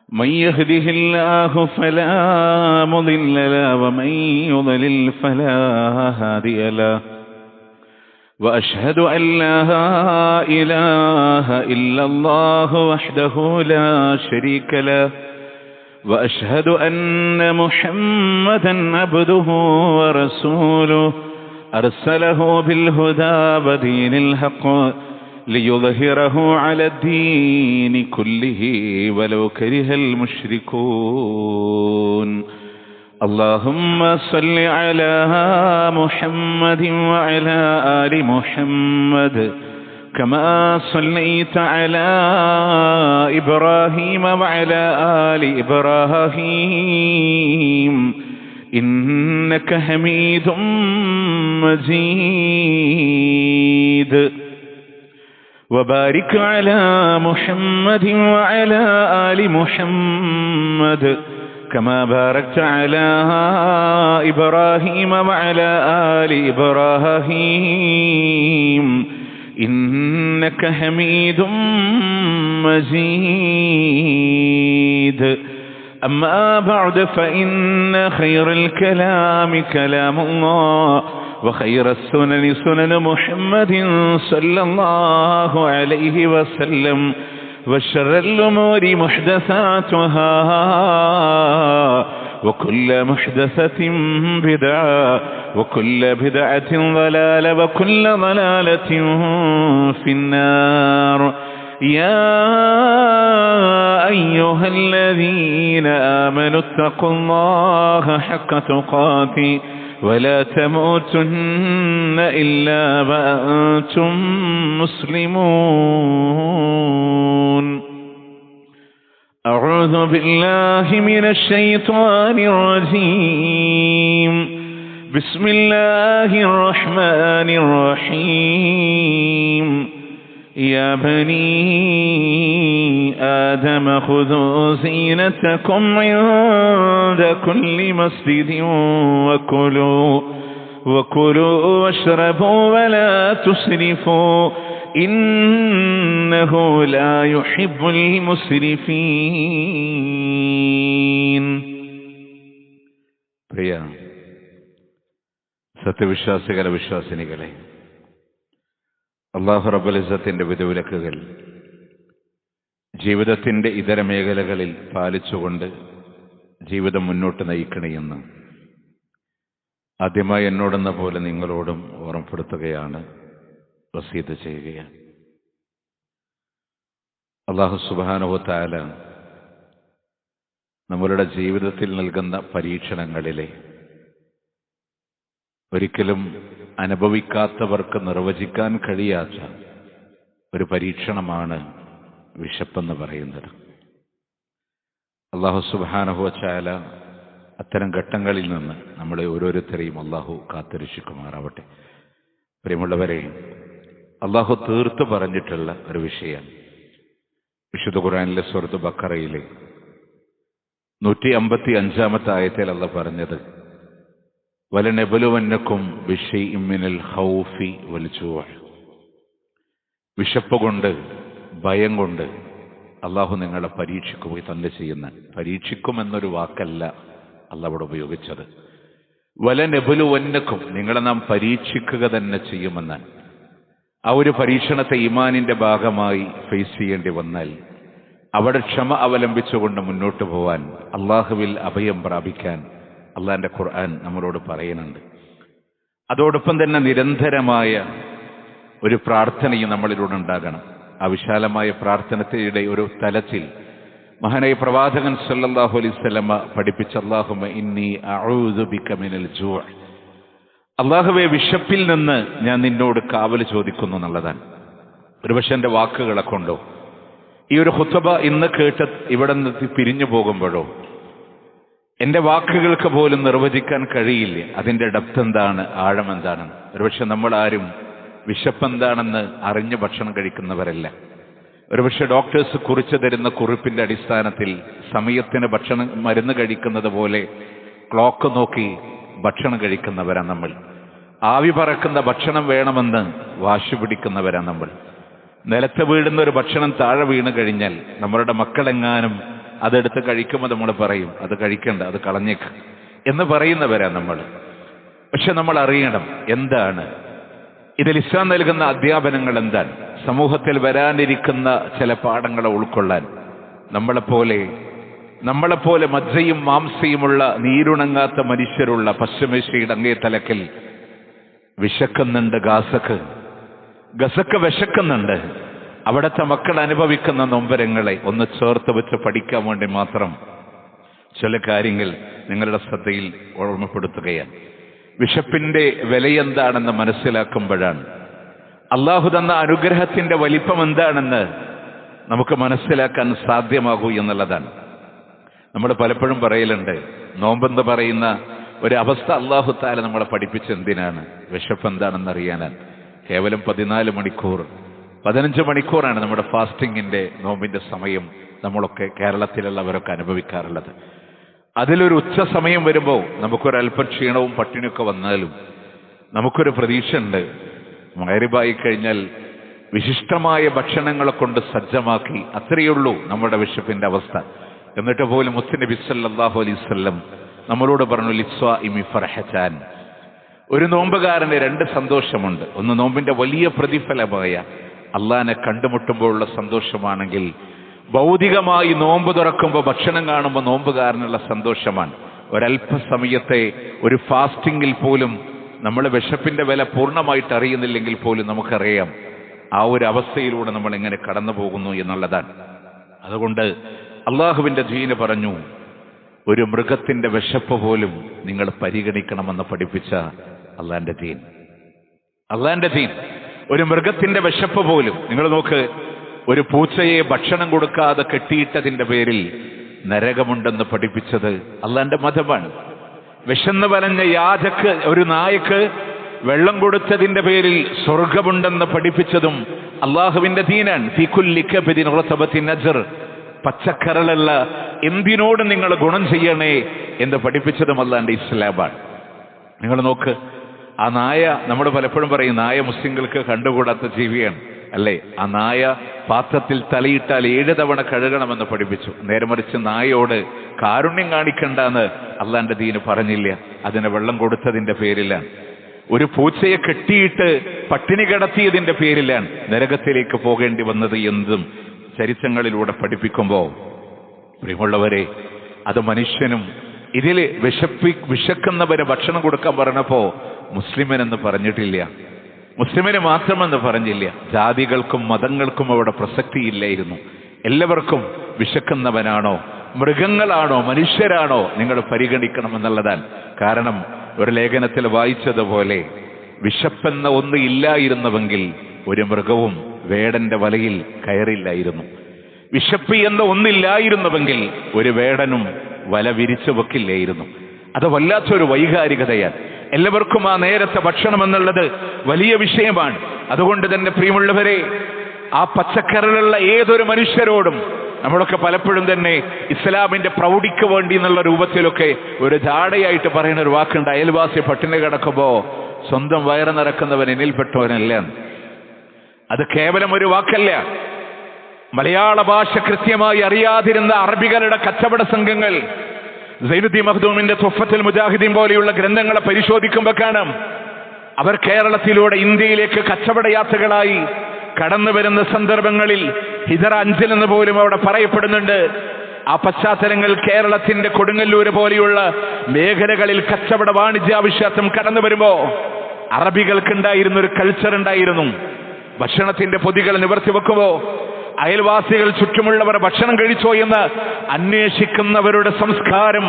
من يهده الله فلا مضل له ومن يضلل فلا هادي له وأشهد أن لا إله إلا الله وحده لا شريك له وأشهد أن محمدا عبده ورسوله أرسله بالهدى ودين الحق ليظهره على الدين كله ولو كره المشركون اللهم صل على محمد وعلى آل محمد كما صليت على إبراهيم وعلى آل إبراهيم إنك حميد مجيد وبارك على محمد وعلى آل محمد كما باركت على إبراهيم وعلى آل إبراهيم إنك حميد مجيد أما بعد فإن خير الكلام كلام الله وخير السنن سنن محمد صلى الله عليه وسلم وشر الأمور محدثاتها وكل محدثة بدعة وكل بدعة ضلالة وكل ضلالة في النار يا أيها الذين آمنوا اتقوا الله حق تقاته ولا تموتن إلا وأنتم مسلمون أعوذ بالله من الشيطان الرجيم بسم الله الرحمن الرحيم يا بني آدم خذوا زينتكم عند كل مسجد وكلوا واشربوا ولا تسرفوا إنه لا يحب المسرفين. പ്രിയ സത്യവിശ്വാസികളെ വിശ്വാസിനികളെ, അല്ലാഹു റബ്ബുൽ ഇസ്സത്തിന്റെ വിധിവിലക്കുകൾ ജീവിതത്തിന്റെ ഇതര മേഖലകളിൽ പാലിച്ചുകൊണ്ട് ജീവിതം മുന്നോട്ട് നയിക്കണമെന്ന് ആദ്യമായി എന്നോടെന്ന പോലെ നിങ്ങളോടും ഓർമ്മപ്പെടുത്തുകയാണ്, വസീയത്ത് ചെയ്യുകയാണ്. അല്ലാഹു സുബ്ഹാനഹു വ തആല നമ്മളുടെ ജീവിതത്തിൽ നൽകുന്ന പരീക്ഷണങ്ങളിലെ ഒരിക്കലും അനുഭവിക്കാത്തവർക്ക് നിർവചിക്കാൻ കഴിയാത്ത ഒരു പരീക്ഷണമാണ് വിശപ്പെന്ന് പറയുന്നത്. അല്ലാഹു സുബ്ഹാനഹു വ തആല അത്തരം ഘട്ടങ്ങളിൽ നിന്ന് നമ്മളെ ഓരോരുത്തരെയും അല്ലാഹു കാത്തുരക്ഷിക്കുമാറാവട്ടെ. പ്രിയമുള്ളവരെ, അല്ലാഹു തീർത്തു പറഞ്ഞിട്ടുള്ള ഒരു വിഷയം വിശുദ്ധ ഖുർആനിലെ സൂറത്ത് ബഖറയിലെ 155-ാമത്തെ ആയത്തിൽ അല്ലാഹു പറഞ്ഞത്, വലനബ്ലുവന്നകും ബിശൈഇൻ മിനൽ ഖൗഫി വൽ ജൂഅ്. വിശപ്പ് കൊണ്ട്, ഭയം കൊണ്ട് അല്ലാഹു നിങ്ങളെ പരീക്ഷിക്കുകയും തന്നെ ചെയ്യുന്ന, പരീക്ഷിക്കുമെന്നൊരു വാക്കല്ല അല്ലാഹു അവിടെ ഉപയോഗിച്ചത്. വലനബ്ലുവന്നകും, നിങ്ങളെ നാം പരീക്ഷിക്കുക തന്നെ ചെയ്യുമെന്നാണ്. ആ ഒരു പരീക്ഷണത്തെ ഈമാനിന്റെ ഭാഗമായി ഫേസ് ചെയ്യേണ്ടി വന്നാൽ അവിടെ ക്ഷമ അവലംബിച്ചുകൊണ്ട് മുന്നോട്ട് പോവാൻ, അള്ളാഹുവിൽ അഭയം പ്രാപിക്കാൻ അള്ളാഹിന്റെ ഖുർആൻ നമ്മളോട് പറയുന്നുണ്ട്. അതോടൊപ്പം തന്നെ നിരന്തരമായ ഒരു പ്രാർത്ഥനയും നമ്മളിലൂടെ ഉണ്ടാകണം. ആ വിശാലമായ പ്രാർത്ഥനയുടെ ഒരു തലത്തിൽ മഹാനായ പ്രവാചകൻ സല്ലല്ലാഹു അലൈഹി വസല്ലമ പഠിപ്പിച്ച അല്ലാഹുമ്മ ഇന്നി അഊദു ബിക മിനൽ ജൂഅ്, അള്ളാഹുവേ വിശപ്പിൽ നിന്ന് ഞാൻ നിന്നോട് കാവൽ ചോദിക്കുന്നു എന്നുള്ളതാണ്. ഒരുപക്ഷെ എൻ്റെ വാക്കുകളെ കൊണ്ടോ ഈ ഒരു ഖുത്ബ ഇന്ന് കേട്ട് ഇവിടെ നിന്ന് പിരിഞ്ഞു പോകുമ്പോഴോ എൻ്റെ വാക്കുകൾക്ക് പോലും നിർവചിക്കാൻ കഴിയില്ല അതിൻ്റെ ഡെപ്ത് എന്താണ്, ആഴം എന്താണെന്ന്. ഒരുപക്ഷെ നമ്മളാരും വിശപ്പെന്താണെന്ന് അറിഞ്ഞ് ഭക്ഷണം കഴിക്കുന്നവരല്ല. ഒരുപക്ഷെ ഡോക്ടേഴ്സ് കുറിച്ചു തരുന്ന കുറിപ്പിന്റെ അടിസ്ഥാനത്തിൽ സമയത്തിന് ഭക്ഷണം മരുന്ന് കഴിക്കുന്നത് പോലെ ക്ലോക്ക് നോക്കി ഭക്ഷണം കഴിക്കുന്നവരാണ് നമ്മൾ. ആവി പറക്കുന്ന ഭക്ഷണം വേണമെന്ന് വാശി പിടിക്കുന്നവരാണ് നമ്മൾ. നിലത്ത് വീഴുന്ന ഒരു ഭക്ഷണം താഴെ വീണ് കഴിഞ്ഞാൽ നമ്മളുടെ മക്കളെങ്ങാനും അതെടുത്ത് കഴിക്കുമ്പോൾ നമ്മൾ പറയും അത് കഴിക്കണ്ട, അത് കളഞ്ഞേക്ക് എന്ന് പറയുന്നവരാ നമ്മൾ. പക്ഷെ നമ്മൾ അറിയണം എന്താണ് ഇതിൽ ഇസ്ലാം നൽകുന്ന അധ്യാപനങ്ങൾ, എന്താണ് സമൂഹത്തിൽ വരാനിരിക്കുന്ന ചില പാഠങ്ങളെ ഉൾക്കൊള്ളാൻ. നമ്മളെപ്പോലെ മജ്ജയും മാംസയുമുള്ള നീരുണങ്ങാത്ത മനുഷ്യരുള്ള പശ്ചിമേഷ്യയുടെ അങ്ങേ തലക്കിൽ വിശക്കുന്നുണ്ട്. ഗസക്ക് വിശക്കുന്നുണ്ട്. അവിടുത്തെ മക്കൾ അനുഭവിക്കുന്ന നൊമ്പരങ്ങളെ ഒന്ന് ചേർത്ത് വെച്ച് പഠിക്കാൻ വേണ്ടി മാത്രം ചില കാര്യങ്ങൾ നിങ്ങളുടെ ശ്രദ്ധയിൽ ഓർമ്മപ്പെടുത്തുകയാണ്. വിശപ്പിന്റെ വിലയെന്താണെന്ന് മനസ്സിലാക്കുമ്പോഴാണ് അള്ളാഹു തന്ന അനുഗ്രഹത്തിന്റെ വലിപ്പം എന്താണെന്ന് നമുക്ക് മനസ്സിലാക്കാൻ സാധ്യമാകൂ എന്നുള്ളതാണ്. നമ്മൾ പലപ്പോഴും പറയലുണ്ട്, നോമ്പെന്ന് പറയുന്ന ഒരു അവസ്ഥ അള്ളാഹു താല നമ്മളെ പഠിപ്പിച്ച് എന്തിനാണ്? വിശപ്പ് എന്താണെന്ന് അറിയാനാണ്. കേവലം 14 മണിക്കൂർ 15 മണിക്കൂറാണ് നമ്മുടെ ഫാസ്റ്റിങ്ങിന്റെ നോമ്പിന്റെ സമയം നമ്മളൊക്കെ കേരളത്തിലുള്ളവരൊക്കെ അനുഭവിക്കാറുള്ളത്. അതിലൊരു ഉച്ച സമയം വരുമ്പോൾ നമുക്കൊരല്പം ക്ഷീണവും പട്ടിണിയൊക്കെ വന്നാലും നമുക്കൊരു പ്രതീക്ഷ ഉണ്ട്. മഗ്‌രിബായി കഴിഞ്ഞാൽ വിശിഷ്ടമായ ഭക്ഷണങ്ങളെ കൊണ്ട് സജ്ജമാക്കി, അത്രയുള്ളൂ നമ്മുടെ വിശപ്പിന്റെ അവസ്ഥ. എന്നിട്ട് പോലും മുത്തുനബി സല്ലല്ലാഹു അലൈഹി വസല്ലം നമ്മളോട് പറഞ്ഞു, ലിസ്വാഇമി ഫർഹത്താൻ, ഒരു നോമ്പുകാരന് 2 സന്തോഷമുണ്ട്. ഒന്ന് നോമ്പിന്റെ വലിയ പ്രതിഫലമായ അള്ളാഹിനെ കണ്ടുമുട്ടുമ്പോഴുള്ള സന്തോഷമാണെങ്കിൽ, ഭൗതികമായി നോമ്പ് തുറക്കുമ്പോൾ ഭക്ഷണം കാണുമ്പോൾ നോമ്പുകാരനുള്ള സന്തോഷമാണ്. ഒരല്പസമയത്തെ ഒരു ഫാസ്റ്റിങ്ങിൽ പോലും നമ്മൾ വിശപ്പിന്റെ വില പൂർണ്ണമായിട്ട് അറിയുന്നില്ലെങ്കിൽ പോലും നമുക്കറിയാം ആ ഒരു അവസ്ഥയിലൂടെ നമ്മൾ എങ്ങനെ കടന്നു പോകുന്നു എന്നുള്ളതാണ്. അതുകൊണ്ട് അള്ളാഹുവിന്റെ ദീന് പറഞ്ഞു, ഒരു മൃഗത്തിന്റെ വിശപ്പ് പോലും നിങ്ങൾ പരിഗണിക്കണമെന്ന് പഠിപ്പിച്ച അള്ളാന്റെ ദീൻ. ഒരു മൃഗത്തിന്റെ വിശപ്പ് പോലും നിങ്ങൾ നോക്ക്. ഒരു പൂച്ചയെ ഭക്ഷണം കൊടുക്കാതെ കെട്ടിയിട്ടതിന്റെ പേരിൽ നരകമുണ്ടെന്ന് പഠിപ്പിച്ചത് അള്ളാന്റെ മതമാണ്. വിശന്ന് വലഞ്ഞ ഒരു നായക്ക് വെള്ളം കൊടുത്തതിന്റെ പേരിൽ സ്വർഗമുണ്ടെന്ന് പഠിപ്പിച്ചതും അള്ളാഹുവിന്റെ ദീനാണ്. ഫീ കുല്ലി കബദിൻ റതബത്തിൻ അജ്ർ, പച്ചക്കരളുള്ള എന്തിനോട് നിങ്ങൾ ഗുണം ചെയ്യണേ എന്ന് പഠിപ്പിച്ചതും അള്ളാന്റെ ഇസ്ലാമാണ്. നിങ്ങൾ നോക്ക്, ആ നായ, നമ്മൾ പലപ്പോഴും പറയും നായ മുസ്ലിങ്ങൾക്ക് കണ്ടുകൂടാത്ത ജീവിയാണ് അല്ലേ? ആ നായ പാത്രത്തിൽ തലയിട്ടാൽ 7 തവണ കഴുകണമെന്ന് പഠിപ്പിച്ചു. നേരെ മറിച്ച് നായയോട് കാരുണ്യം കാണിക്കണ്ടെന്ന് അള്ളാന്റെ ദീന് പറഞ്ഞില്ല. അതിന് വെള്ളം കൊടുത്തതിന്റെ പേരിലാണ്. ഒരു പൂച്ചയെ കെട്ടിയിട്ട് പട്ടിണി കിടത്തിയതിന്റെ പേരിലാണ് നരകത്തിലേക്ക് പോകേണ്ടി വന്നത് എന്നതും ചരിത്രങ്ങളിലൂടെ പഠിപ്പിക്കുമ്പോൾ, പ്രിയമുള്ളവരെ, അത് മനുഷ്യനും ഇതിൽ വിശക്കുന്നവരെ ഭക്ഷണം കൊടുക്കാൻ പറഞ്ഞപ്പോ മുസ്ലിമനെന്ന് പറഞ്ഞിട്ടില്ല, മുസ്ലിമിന് മാത്രമെന്ന് പറഞ്ഞില്ല. ജാതികൾക്കും മതങ്ങൾക്കും അവിടെ പ്രസക്തിയില്ലായിരുന്നു. എല്ലാവർക്കും വിശക്കുന്നവനാണോ മൃഗങ്ങളാണോ മനുഷ്യരാണോ നിങ്ങൾ പരിഗണിക്കണമെന്നുള്ളതാണ്. കാരണം ഒരു ലേഖനത്തിൽ വായിച്ചതുപോലെ വിശപ്പെന്ന ഒന്ന് ഇല്ലായിരുന്നുവെങ്കിൽ ഒരു മൃഗവും വേടന്റെ വലയിൽ കയറില്ലായിരുന്നു. വിശപ്പ് എന്ന ഒന്നില്ലായിരുന്നുവെങ്കിൽ ഒരു വേടനും വല വിരിച്ചു വെക്കില്ലായിരുന്നു. അത് വല്ലാത്തൊരു വൈകാരികതയാണ്. എല്ലാവർക്കും ആ നേരത്തെ ഭക്ഷണം എന്നുള്ളത് വലിയ വിഷയമാണ്. അതുകൊണ്ട് തന്നെ പ്രിയമുള്ളവരെ, ആ പച്ചക്കറിലുള്ള ഏതൊരു മനുഷ്യരോടും നമ്മളൊക്കെ പലപ്പോഴും തന്നെ ഇസ്ലാമിന്റെ പ്രൗഢിക്ക് വേണ്ടി എന്നുള്ള രൂപത്തിലൊക്കെ ഒരു ജാടയായിട്ട് പറയുന്ന ഒരു വാക്കുണ്ട്, അയൽവാസി പട്ടിണി കിടക്കുമ്പോ സ്വന്തം വയറ് നിറക്കുന്നവൻ എന്നിൽപ്പെട്ടവനല്ല. അത് കേവലം ഒരു വാക്കല്ല. മലയാള ഭാഷ കൃത്യമായി അറിയാതിരുന്ന അറബികളുടെ കച്ചവട സംഘങ്ങൾ സൈനുദ്ദീൻ മഖ്ദൂമിന്റെ തുഫത്തുൽ മുജാഹിദീൻ പോലെയുള്ള ഗ്രന്ഥങ്ങളെ പരിശോധിക്കുമ്പോൾ കാണാം, അവർ കേരളത്തിലൂടെ ഇന്ത്യയിലേക്ക് കച്ചവട യാത്രകളായി കടന്നു വരുന്ന സന്ദർഭങ്ങളിൽ ഹിജറ 5 എന്ന് പോലും അവിടെ പറയപ്പെടുന്നുണ്ട്. ആ പശ്ചാത്തലങ്ങൾ കേരളത്തിന്റെ കൊടുങ്ങല്ലൂര് പോലെയുള്ള മേഖലകളിൽ കച്ചവട വാണിജ്യ ആവശ്യാർത്ഥം കടന്നു വരുമ്പോ അറബികൾക്കുണ്ടായിരുന്ന ഒരു കൾച്ചർ ഉണ്ടായിരുന്നു. ഭക്ഷണത്തിന്റെ പൊതികൾ നിവർത്തി വെക്കുമ്പോ അയൽവാസികൾ ചുറ്റുമുള്ളവർ ഭക്ഷണം കഴിച്ചോ എന്ന് അന്വേഷിക്കുന്നവരുടെ സംസ്കാരം,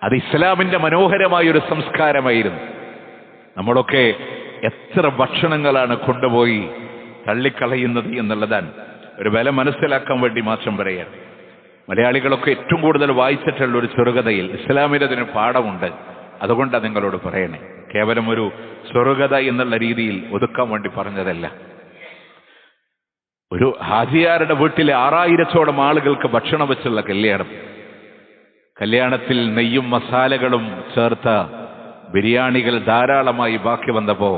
അത് ഇസ്ലാമിന്റെ മനോഹരമായ ഒരു സംസ്കാരമായിരുന്നു. നമ്മളൊക്കെ എത്ര ഭക്ഷണങ്ങളാണ് കൊണ്ടുപോയി തള്ളിക്കളയുന്നത് എന്നുള്ളതാണ്. ഒരു വില മനസ്സിലാക്കാൻ വേണ്ടി മാത്രം പറയാം. മലയാളികളൊക്കെ ഏറ്റവും കൂടുതൽ വായിച്ചിട്ടുള്ള ഒരു ചെറുകഥയിൽ ഇസ്ലാമിന് അതിന് പാഠമുണ്ട്. അതുകൊണ്ടാണ് നിങ്ങളോട് പറയണേ. കേവലം ഒരു ചെറുകഥ എന്നുള്ള രീതിയിൽ ഒതുക്കാൻ വേണ്ടി പറഞ്ഞതല്ല. ഒരു ഹാജിയാരുടെ വീട്ടിലെ 6000-ഓളം ആളുകൾക്ക് ഭക്ഷണം വെച്ചുള്ള കല്യാണത്തിൽ നെയ്യും മസാലകളും ചേർത്ത ബിരിയാണികൾ ധാരാളമായി ബാക്കി വന്നപ്പോ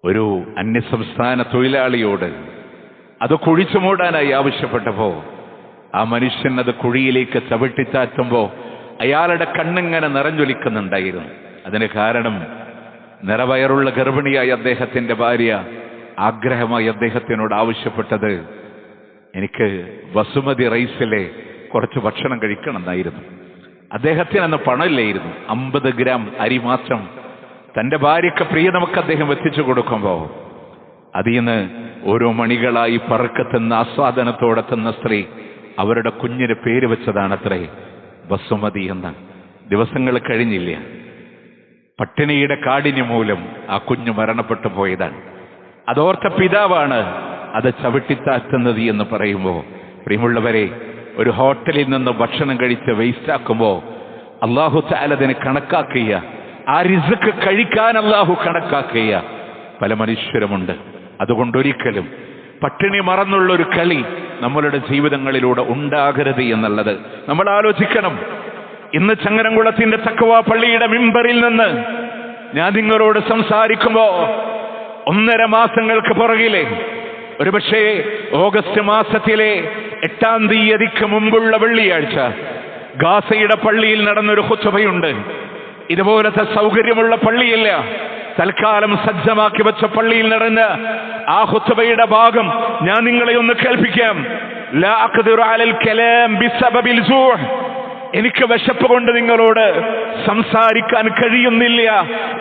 ഒരു അന്യസംസ്ഥാന തൊഴിലാളിയോട് അത് കുഴിച്ചു മൂടാനായി ആവശ്യപ്പെട്ടപ്പോ ആ മനുഷ്യൻ അത് കുഴിയിലേക്ക് ചവിട്ടിത്താറ്റുമ്പോൾ അയാളുടെ കണ്ണിങ്ങനെ നിറഞ്ഞൊലിക്കുന്നുണ്ടായിരുന്നു. അതിന് കാരണം നിറവയറുള്ള ഗർഭിണിയായ അദ്ദേഹത്തിന്റെ ഭാര്യ ആഗ്രഹമായി അദ്ദേഹത്തിനോട് ആവശ്യപ്പെട്ടത് എനിക്ക് ബസുമതി റൈസിലെ കുറച്ച് ഭക്ഷണം കഴിക്കണം എന്നായിരുന്നു. അദ്ദേഹത്തിന് അന്ന് പണമില്ലായിരുന്നു. 50 ഗ്രാം അരി മാത്രം തന്റെ ഭാര്യയ്ക്ക് പ്രിയതമക്ക് അദ്ദേഹം എത്തിച്ചു കൊടുക്കുമ്പോൾ അതിൽ നിന്ന് ഓരോ മണികളായി പറക്കത്തുന്ന ആസ്വാദനത്തോടെ തന്ന സ്ത്രീ അവരുടെ കുഞ്ഞിന് പേര് വെച്ചതാണത്രേ ബസുമതി എന്ന. ദിവസങ്ങൾ കഴിഞ്ഞില്ല, പട്ടിണിയുടെ കാഠിന്യം മൂലം ആ കുഞ്ഞ് മരണപ്പെട്ടു പോയതാണ്. അതോർത്ത പിതാവാണ് അത് ചവിട്ടിത്താറ്റുന്നത് എന്ന് പറയുമ്പോൾ, പ്രിയമുള്ളവരെ, ഒരു ഹോട്ടലിൽ നിന്ന് ഭക്ഷണം കഴിച്ച് വേസ്റ്റാക്കുമ്പോൾ അല്ലാഹു തആല അതിനെ കണക്കാക്കുക, ആ റിസ്ക് കഴിക്കാൻ അല്ലാഹു കണക്കാക്കുക പല മനുഷ്യരുമുണ്ട്. അതുകൊണ്ടൊരിക്കലും പട്ടിണി മറന്നുള്ളൊരു കളി നമ്മളുടെ ജീവിതങ്ങളിലൂടെ ഉണ്ടാകരുത് എന്നുള്ളത് നമ്മൾ ആലോചിക്കണം. ഇന്ന് ചങ്ങരംകുളത്തിന്റെ തഖ്വ പള്ളിയുടെ മിമ്പറിൽ നിന്ന് ഞാൻ നിങ്ങളോട് സംസാരിക്കുമ്പോ 1.5 മാസങ്ങൾക്ക് പുറകിലെ, ഒരുപക്ഷേ ഓഗസ്റ്റ് മാസത്തിലെ 8-ാം തീയതിക്ക് മുമ്പുള്ള വെള്ളിയാഴ്ച ഗാസയുടെ പള്ളിയിൽ നടന്നൊരു ഖുത്ബയുണ്ട്. ഇതുപോലത്തെ സൗകര്യമുള്ള പള്ളിയില്ല. തൽക്കാലം സജ്ജമാക്കി വെച്ച പള്ളിയിൽ നടന്ന ആ ഖുത്ബയുടെ ഭാഗം ഞാൻ നിങ്ങളെ ഒന്ന് കേൾപ്പിക്കാം. ലാ അഖ്ദിറു അലൽ കലാം ബിസബബിൽ ജൂഅ്. എനിക്ക് വിശപ്പ് കൊണ്ട് നിങ്ങളോട് സംസാരിക്കാൻ കഴിയുന്നില്ല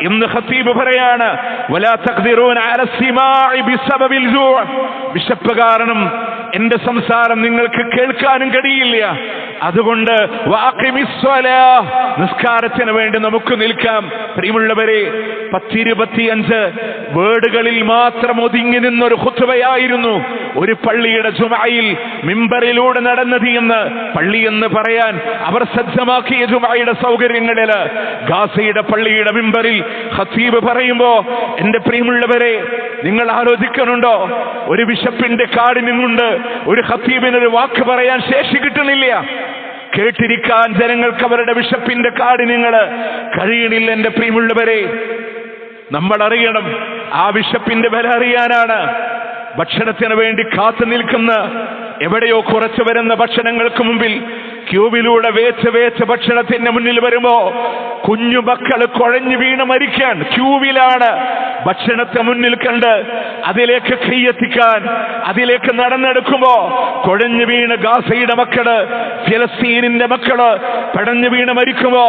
എന്ന് ഖതീബ് പറയാണ്. വലാ തഖ്ദിറൂന അല സിമാഇ ബിസബബിൽ ജൂഅ്. വിശപ്പ് കാരണം എന്റെ സംസാരം നിങ്ങൾക്ക് കേൾക്കാനും കഴിയില്ല. അതുകൊണ്ട് നിസ്കാരത്തിന് വേണ്ടി നമുക്ക് നിൽക്കാം. പ്രിയമുള്ളവരെ, 10-25 വേർഡുകളിൽ മാത്രം ഒതുങ്ങി നിന്നൊരു ഖുത്ബയായിരുന്നു ഒരു പള്ളിയുടെ ജുമഅയിൽ മിമ്പറിലൂടെ നടന്നത് എന്ന്. പള്ളി എന്ന് പറയാൻ അവർ സജ്ജമാക്കിയ ജുമഅയുടെ സൗകര്യങ്ങളിൽ ഗാസയുടെ പള്ളിയുടെ മിമ്പറിൽ ഖതീബ് പറയുമ്പോ, എന്റെ പ്രിയമുള്ളവരെ, നിങ്ങൾ ആലോചിക്കുന്നുണ്ടോ? ഒരു വിശപ്പിന്റെ കാഠിന്യം കൊണ്ട് ഒരു ഖതീബിനൊരു വാക്ക് പറയാൻ ശേഷി കിട്ടുന്നില്ല. കേട്ടിരിക്കാൻ ജനങ്ങൾക്ക് അവരുടെ വിശപ്പിന്റെ കാഠിന്യങ്ങൾ കഴിയണില്ല. എന്റെ പ്രിയമുള്ളവരെ, നമ്മൾ അറിയണം, ആ വിശപ്പിന്റെ വില അറിയാനാണ് ഭക്ഷണത്തിന് വേണ്ടി കാത്തു നിൽക്കുന്ന, എവിടെയോ കുറച്ചു വരുന്ന ഭക്ഷണങ്ങൾക്ക് മുമ്പിൽ ക്യൂവിലൂടെ വേച്ച് ഭക്ഷണത്തിന്റെ മുന്നിൽ വരുമ്പോ കുഞ്ഞു മക്കൾ കുഴഞ്ഞു വീണ് മരിക്കാൻ ക്യൂവിലാണ്. ഭക്ഷണത്തെ മുന്നിൽ കണ്ട് അതിലേക്ക് കൈയെത്തിക്കാൻ, അതിലേക്ക് നടന്നെടുക്കുമ്പോ കുഴഞ്ഞു വീണ് ഗാസയുടെ മക്കള്, ഫലസ്തീനിന്റെ മക്കള് പടഞ്ഞു വീണ് മരിക്കുമ്പോ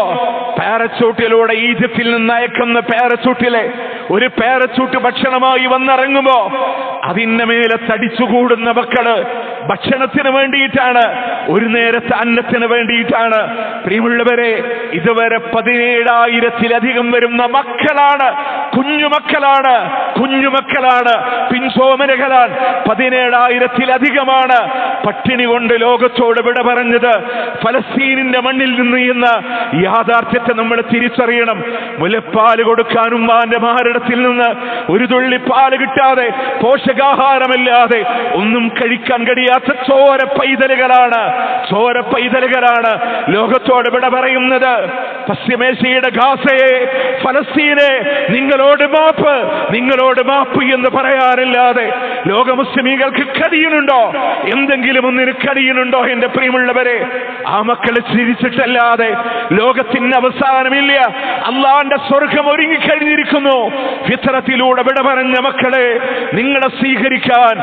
പാരച്ചൂട്ടിലൂടെ ഈജിപ്തിൽ നിന്ന് അയക്കുന്ന പാരച്ചൂട്ടിലെ ഒരു പാരച്ചൂട്ട് ഭക്ഷണമായി വന്നിറങ്ങുമ്പോ അതിന്റെ മേലെ തടിച്ചുകൂടുന്ന മക്കള് ഭക്ഷണത്തിന് വേണ്ടിയിട്ടാണ്, ഒരു നേരത്തെ അന്നത്തിന് വേണ്ടിയിട്ടാണ്. പ്രിയമുള്ളവരെ, ഇതുവരെ 17,000-ത്തിലധികം വരുന്ന മക്കളാണ്, കുഞ്ഞുമക്കളാണ്, പിൻസോമനകളാണ്. 17,000-ത്തിലധികമാണ് പട്ടിണി കൊണ്ട് ലോകത്തോട് വിട പറഞ്ഞത്. ഫലസ്തീനിന്റെ മണ്ണിൽ നിന്ന് എന്ന യാഥാർത്ഥ്യത്തെ നമ്മൾ തിരിച്ചറിയണം. മുലപ്പാല് കൊടുക്കാൻ ഉമ്മാന്റെ മാറിടത്തിൽ നിന്ന് ഒരു തുള്ളി പാല് കിട്ടാതെ, പോഷകാഹാരമില്ലാതെ ഒന്നും കഴിക്കാൻ കഴിയാത്ത ചോര പൈതലുകളാണ് ലോകത്തോട് വിട പറയുന്നത്. പശ്ചിമേഷ്യയുടെ ഗാസയെ, ഫലസ്തീനെ, നിങ്ങളോട് മാപ്പ് എന്ന് പറയാറില്ലാതെ ലോക മുസ്ലിമീങ്ങൾക്ക് കഴിയുന്നുണ്ടോ? എന്തെങ്കിലും ഒന്നിന് കഴിയുന്നുണ്ടോ? എന്റെ പ്രിയമുള്ളവരെ, ആ മക്കളെ ചിരിച്ചിട്ടല്ലാതെ ലോകത്തിന് അവസാനമില്ല. അള്ളാന്റെ സ്വർഗം ഒരുങ്ങിക്കഴിഞ്ഞിരിക്കുന്നു. ഫിത്രത്തിലൂടെ വിട പറഞ്ഞ മക്കളെ, നിങ്ങളെ സ്വീകരിക്കാൻ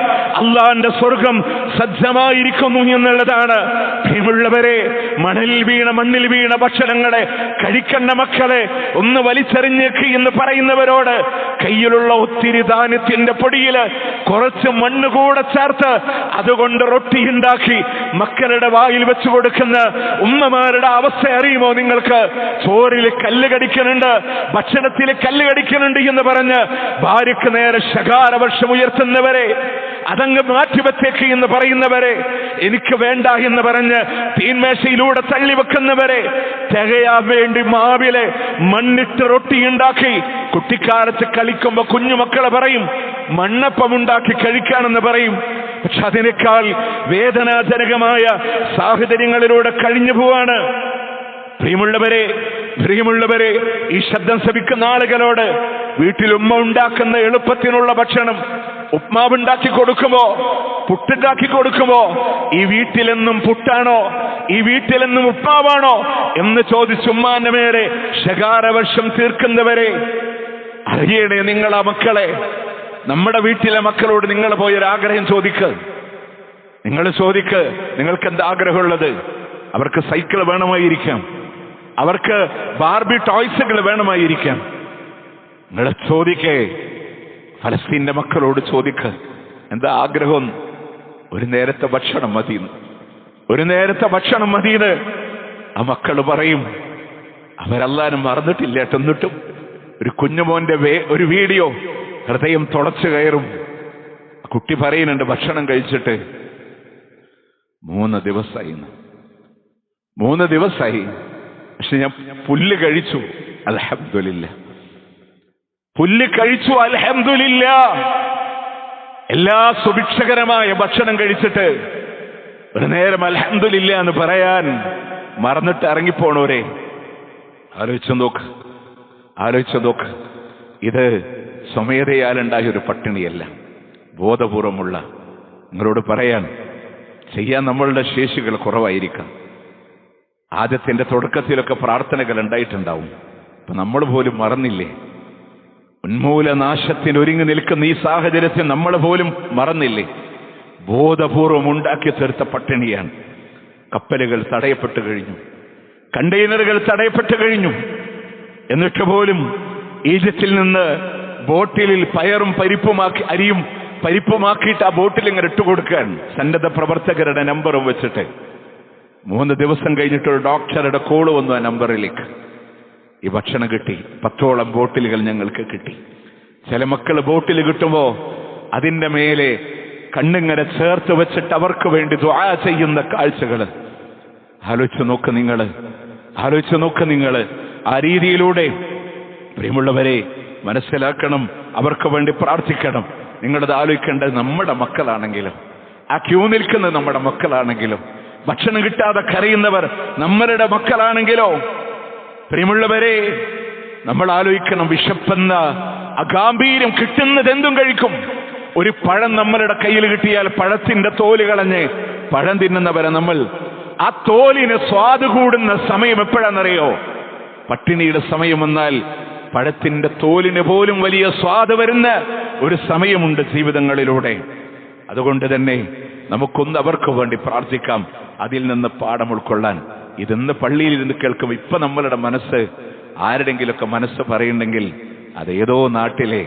അള്ളാന്റെ സ്വർഗം സജ്ജമായിരിക്കുന്നു എന്നുള്ളതാണ്. പ്രിയമുള്ളവരെ, മണ്ണിൽ വീണ ഭക്ഷണങ്ങളെ കഴിക്കണ്ട മക്കളെ ഒന്ന് വലിച്ചെറിഞ്ഞേക്ക് എന്ന് പറയുന്നവരോട് കയ്യിലുള്ള ഒത്തിരി ധാന്യത്തിന്റെ പൊടിയില് കുറച്ച് മണ്ണ് കൂടെ ചേർത്ത് അതുകൊണ്ട് റൊട്ടി ഉണ്ടാക്കി മക്കളുടെ വായിൽ വെച്ചു കൊടുക്കുന്ന ഉമ്മമാരുടെ അവസ്ഥ അറിയുമോ നിങ്ങൾക്ക്? ചോറിൽ കല്ല് കടിക്കുന്നുണ്ട്, ഭക്ഷണത്തിൽ കല്ല് കടിക്കുന്നുണ്ട് എന്ന് പറഞ്ഞ് ഭാര്യക്ക് നേരെ ശകാരവർഷം ഉയർത്തുന്നവരെ, അതങ്ങ് മാറ്റിവെച്ചേക്ക് എന്ന് പറയുന്നവരെ, എനിക്ക് വേണ്ട എന്ന് പറഞ്ഞ് തീന്മേശയിലൂടെ തള്ളിവെക്കുന്നവരെ, തികയാൻ വേണ്ടി മാവിലെ മണ്ണിട്ട് റൊട്ടി ഉണ്ടാക്കി കുട്ടിക്കാലത്ത് കളിക്കുമ്പോ കുഞ്ഞുമക്കളെ പറയും മണ്ണപ്പമുണ്ടാക്കി കഴിക്കാണെന്ന് പറയും. പക്ഷെ അതിനേക്കാൾ വേദനാജനകമായ സാഹചര്യങ്ങളിലൂടെ കഴിഞ്ഞു പോവാണ്. പ്രിയമുള്ളവരെ, ഈ ശബ്ദം ശ്രവിക്കുന്ന ആളുകളോട് വീട്ടിൽ ഉമ്മ ഉണ്ടാക്കുന്ന എളുപ്പത്തിനുള്ള ഭക്ഷണം ഉപ്മാവുണ്ടാക്കി കൊടുക്കുമോ, പുട്ടുണ്ടാക്കി കൊടുക്കുമോ, ഈ വീട്ടിലെന്നും പുട്ടാണോ, ഈ വീട്ടിലെന്നും ഉപ്മാവാണോ എന്ന് ചോദിച്ച് ഉമ്മാന്റെ മേലെ ശകാരവർഷം തീർക്കുന്നവരെ അറിയണേ. നിങ്ങളാ മക്കളെ, നമ്മുടെ വീട്ടിലെ മക്കളോട് നിങ്ങൾ പോയൊരാഗ്രഹം ചോദിക്ക്. നിങ്ങൾ ചോദിക്ക്, നിങ്ങൾക്ക് എന്താ ആഗ്രഹമുള്ളത്? അവർക്ക് സൈക്കിൾ വേണമായിരിക്കാം, അവർക്ക് ബാർബി ടോയ്സുകൾ വേണമായിരിക്കാം. നിങ്ങൾ ചോദിക്കേ, ഫലസ്തീന്റെ മക്കളോട് ചോദിക്ക്, എന്താ ആഗ്രഹം? ഒരു നേരത്തെ ഭക്ഷണം മതിയെന്ന്, ഒരു നേരത്തെ ഭക്ഷണം മതിയെന്ന് ആ മക്കൾ പറയും. അവരല്ലാനും മറന്നിട്ടില്ല. എന്നിട്ടും ഒരു കുഞ്ഞുമോന്റെ ഒരു വീഡിയോ ഹൃദയം തുടച്ചു കയറും. കുട്ടി പറയുന്നുണ്ട്, ഭക്ഷണം കഴിച്ചിട്ട് 3 ദിവസമായി, 3 ദിവസമായി, പക്ഷെ ഞാൻ പുല്ല് കഴിച്ചു, അൽഹംദുലില്ലാ, പുല്ല് കഴിച്ചു, അൽഹംദുലില്ലാ. എല്ലാ സുഭിക്ഷകരമായ ഭക്ഷണം കഴിച്ചിട്ട് ഒരു നേരം അൽഹംദുലില്ലാ എന്ന് പറയാൻ മറന്നിട്ട് ഇറങ്ങിപ്പോണോരെ ആലോചിച്ചു നോക്ക്, ആലോചിച്ചു നോക്ക്. ഇത് സ്വമേധയാലുണ്ടായ ഒരു പട്ടിണിയല്ല, ബോധപൂർവമുള്ള. നിങ്ങളോട് പറയാൻ ചെയ്യാൻ നമ്മളുടെ ശേഷികൾ കുറവായിരിക്കാം. ആദ്യത്തിന്റെ തുടക്കത്തിലൊക്കെ പ്രാർത്ഥനകൾ ഉണ്ടായിട്ടുണ്ടാവും. അപ്പൊ നമ്മൾ പോലും മറന്നില്ലേ? ഉന്മൂലനാശത്തിന് ഒരുങ്ങി നിൽക്കുന്ന ഈ സാഹചര്യത്തിൽ നമ്മൾ പോലും മറന്നില്ലേ? ബോധപൂർവം ഉണ്ടാക്കി തീർത്ത പട്ടിണിയാണ്. കപ്പലുകൾ തടയപ്പെട്ടു കഴിഞ്ഞു, കണ്ടെയ്നറുകൾ തടയപ്പെട്ടു കഴിഞ്ഞു. എന്നിട്ട് പോലും ഈജിപ്തിൽ നിന്ന് ബോട്ടിൽ പയറും പരിപ്പുമാക്കി, അരിയും പരിപ്പുമാക്കിയിട്ട് ആ ബോട്ടിൽ ഇങ്ങനെ ഇട്ടുകൊടുക്കാൻ സന്നദ്ധ പ്രവർത്തകരുടെ നമ്പറും വെച്ചിട്ട് 3 ദിവസം കഴിഞ്ഞിട്ട് ഒരു ഡോക്ടറുടെ കോള് വന്നു. ആ നമ്പറിലേക്ക് ഈ ഭക്ഷണം കിട്ടി, 10ഓളം ബോട്ടിലുകൾ ഞങ്ങൾക്ക് കിട്ടി. ചില മക്കൾ ബോട്ടിൽ കിട്ടുമ്പോ അതിന്റെ മേലെ കണ്ണിങ്ങനെ ചേർത്ത് വെച്ചിട്ട് അവർക്ക് വേണ്ടി ദുആ ചെയ്യുന്ന കാഴ്ചകൾ ആലോചിച്ചു നോക്ക് നിങ്ങൾ, ആലോചിച്ചു നോക്ക് നിങ്ങൾ. ആ രീതിയിലൂടെ പ്രിയമുള്ളവരെ മനസ്സിലാക്കണം, അവർക്ക് വേണ്ടി പ്രാർത്ഥിക്കണം. നിങ്ങളത് ആലോചിക്കേണ്ടത് നമ്മുടെ മക്കളാണെങ്കിലും, ആ ക്യൂ നിൽക്കുന്നത് നമ്മുടെ മക്കളാണെങ്കിലും, ഭക്ഷണം കിട്ടാതെ കരയുന്നവർ നമ്മളുടെ മക്കളാണെങ്കിലോ, പ്രിയമുള്ളവരെ നമ്മൾ ആലോചിക്കണം. വിശപ്പെന്ന അഗാംഭീര്യം കിട്ടുന്നത് എന്തും കഴിക്കും. ഒരു പഴം നമ്മളുടെ കയ്യിൽ കിട്ടിയാൽ പഴത്തിന്റെ തോല് കളഞ്ഞ് പഴം തിന്നുന്നവരെ നമ്മൾ, ആ തോലിന് സ്വാദ് കൂടുന്ന സമയം എപ്പോഴാണെന്നറിയോ? പട്ടിണിയുടെ സമയം വന്നാൽ പഴത്തിന്റെ തോലിന് പോലും വലിയ സ്വാദ് വരുന്ന ഒരു സമയമുണ്ട് ജീവിതങ്ങളിലൂടെ. അതുകൊണ്ട് തന്നെ നമുക്കൊന്ന് അവർക്ക് വേണ്ടി പ്രാർത്ഥിക്കാം, അതിൽ നിന്ന് പാഠം ഉൾക്കൊള്ളാൻ. ഇതെന്ന് പള്ളിയിൽ ഇരുന്ന് കേൾക്കും. ഇപ്പൊ നമ്മളുടെ മനസ്സ്, ആരുടെങ്കിലൊക്കെ മനസ്സ് പറയുന്നുണ്ടെങ്കിൽ അതേതോ നാട്ടിലെ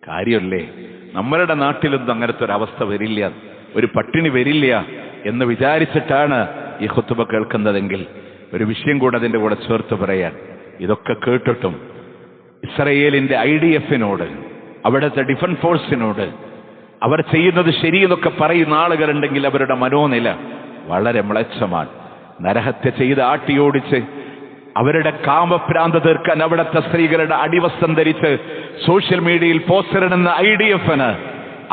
കാര്യമല്ലേ. നമ്മളുടെ നാട്ടിലൊന്നും അങ്ങനത്തെ ഒരു അവസ്ഥ വരില്ല, ഒരു പട്ടിണി വരില്ല എന്ന് വിചാരിച്ചിട്ടാണ് ഈ ഖുത്ബ കേൾക്കുന്നതെങ്കിൽ ഒരു വിഷയം കൂടെ അതിന്റെ കൂടെ ചേർത്ത് പറയാൻ. ഇതൊക്കെ കേട്ടിട്ടും ഇസ്രയേലിന്റെ IDF-നോട്, അവിടുത്തെ ഡിഫൻസ് ഫോഴ്സിനോട് അവർ ചെയ്യുന്നത് ശരിയെന്നൊക്കെ പറയുന്ന ആളുകളുണ്ടെങ്കിൽ അവരുടെ മനോനില വളരെ മ്ലേച്ഛമാണ്. നരഹത്യ ചെയ്ത് ആട്ടിയോടിച്ച് അവരുടെ കാമഭ്രാന്ത തീർക്കാൻ അവിടുത്തെ സ്ത്രീകളുടെ അടിവസ്ത്രം ധരിച്ച് സോഷ്യൽ മീഡിയയിൽ പോസ്റ്ററിടുന്ന IDF-ന്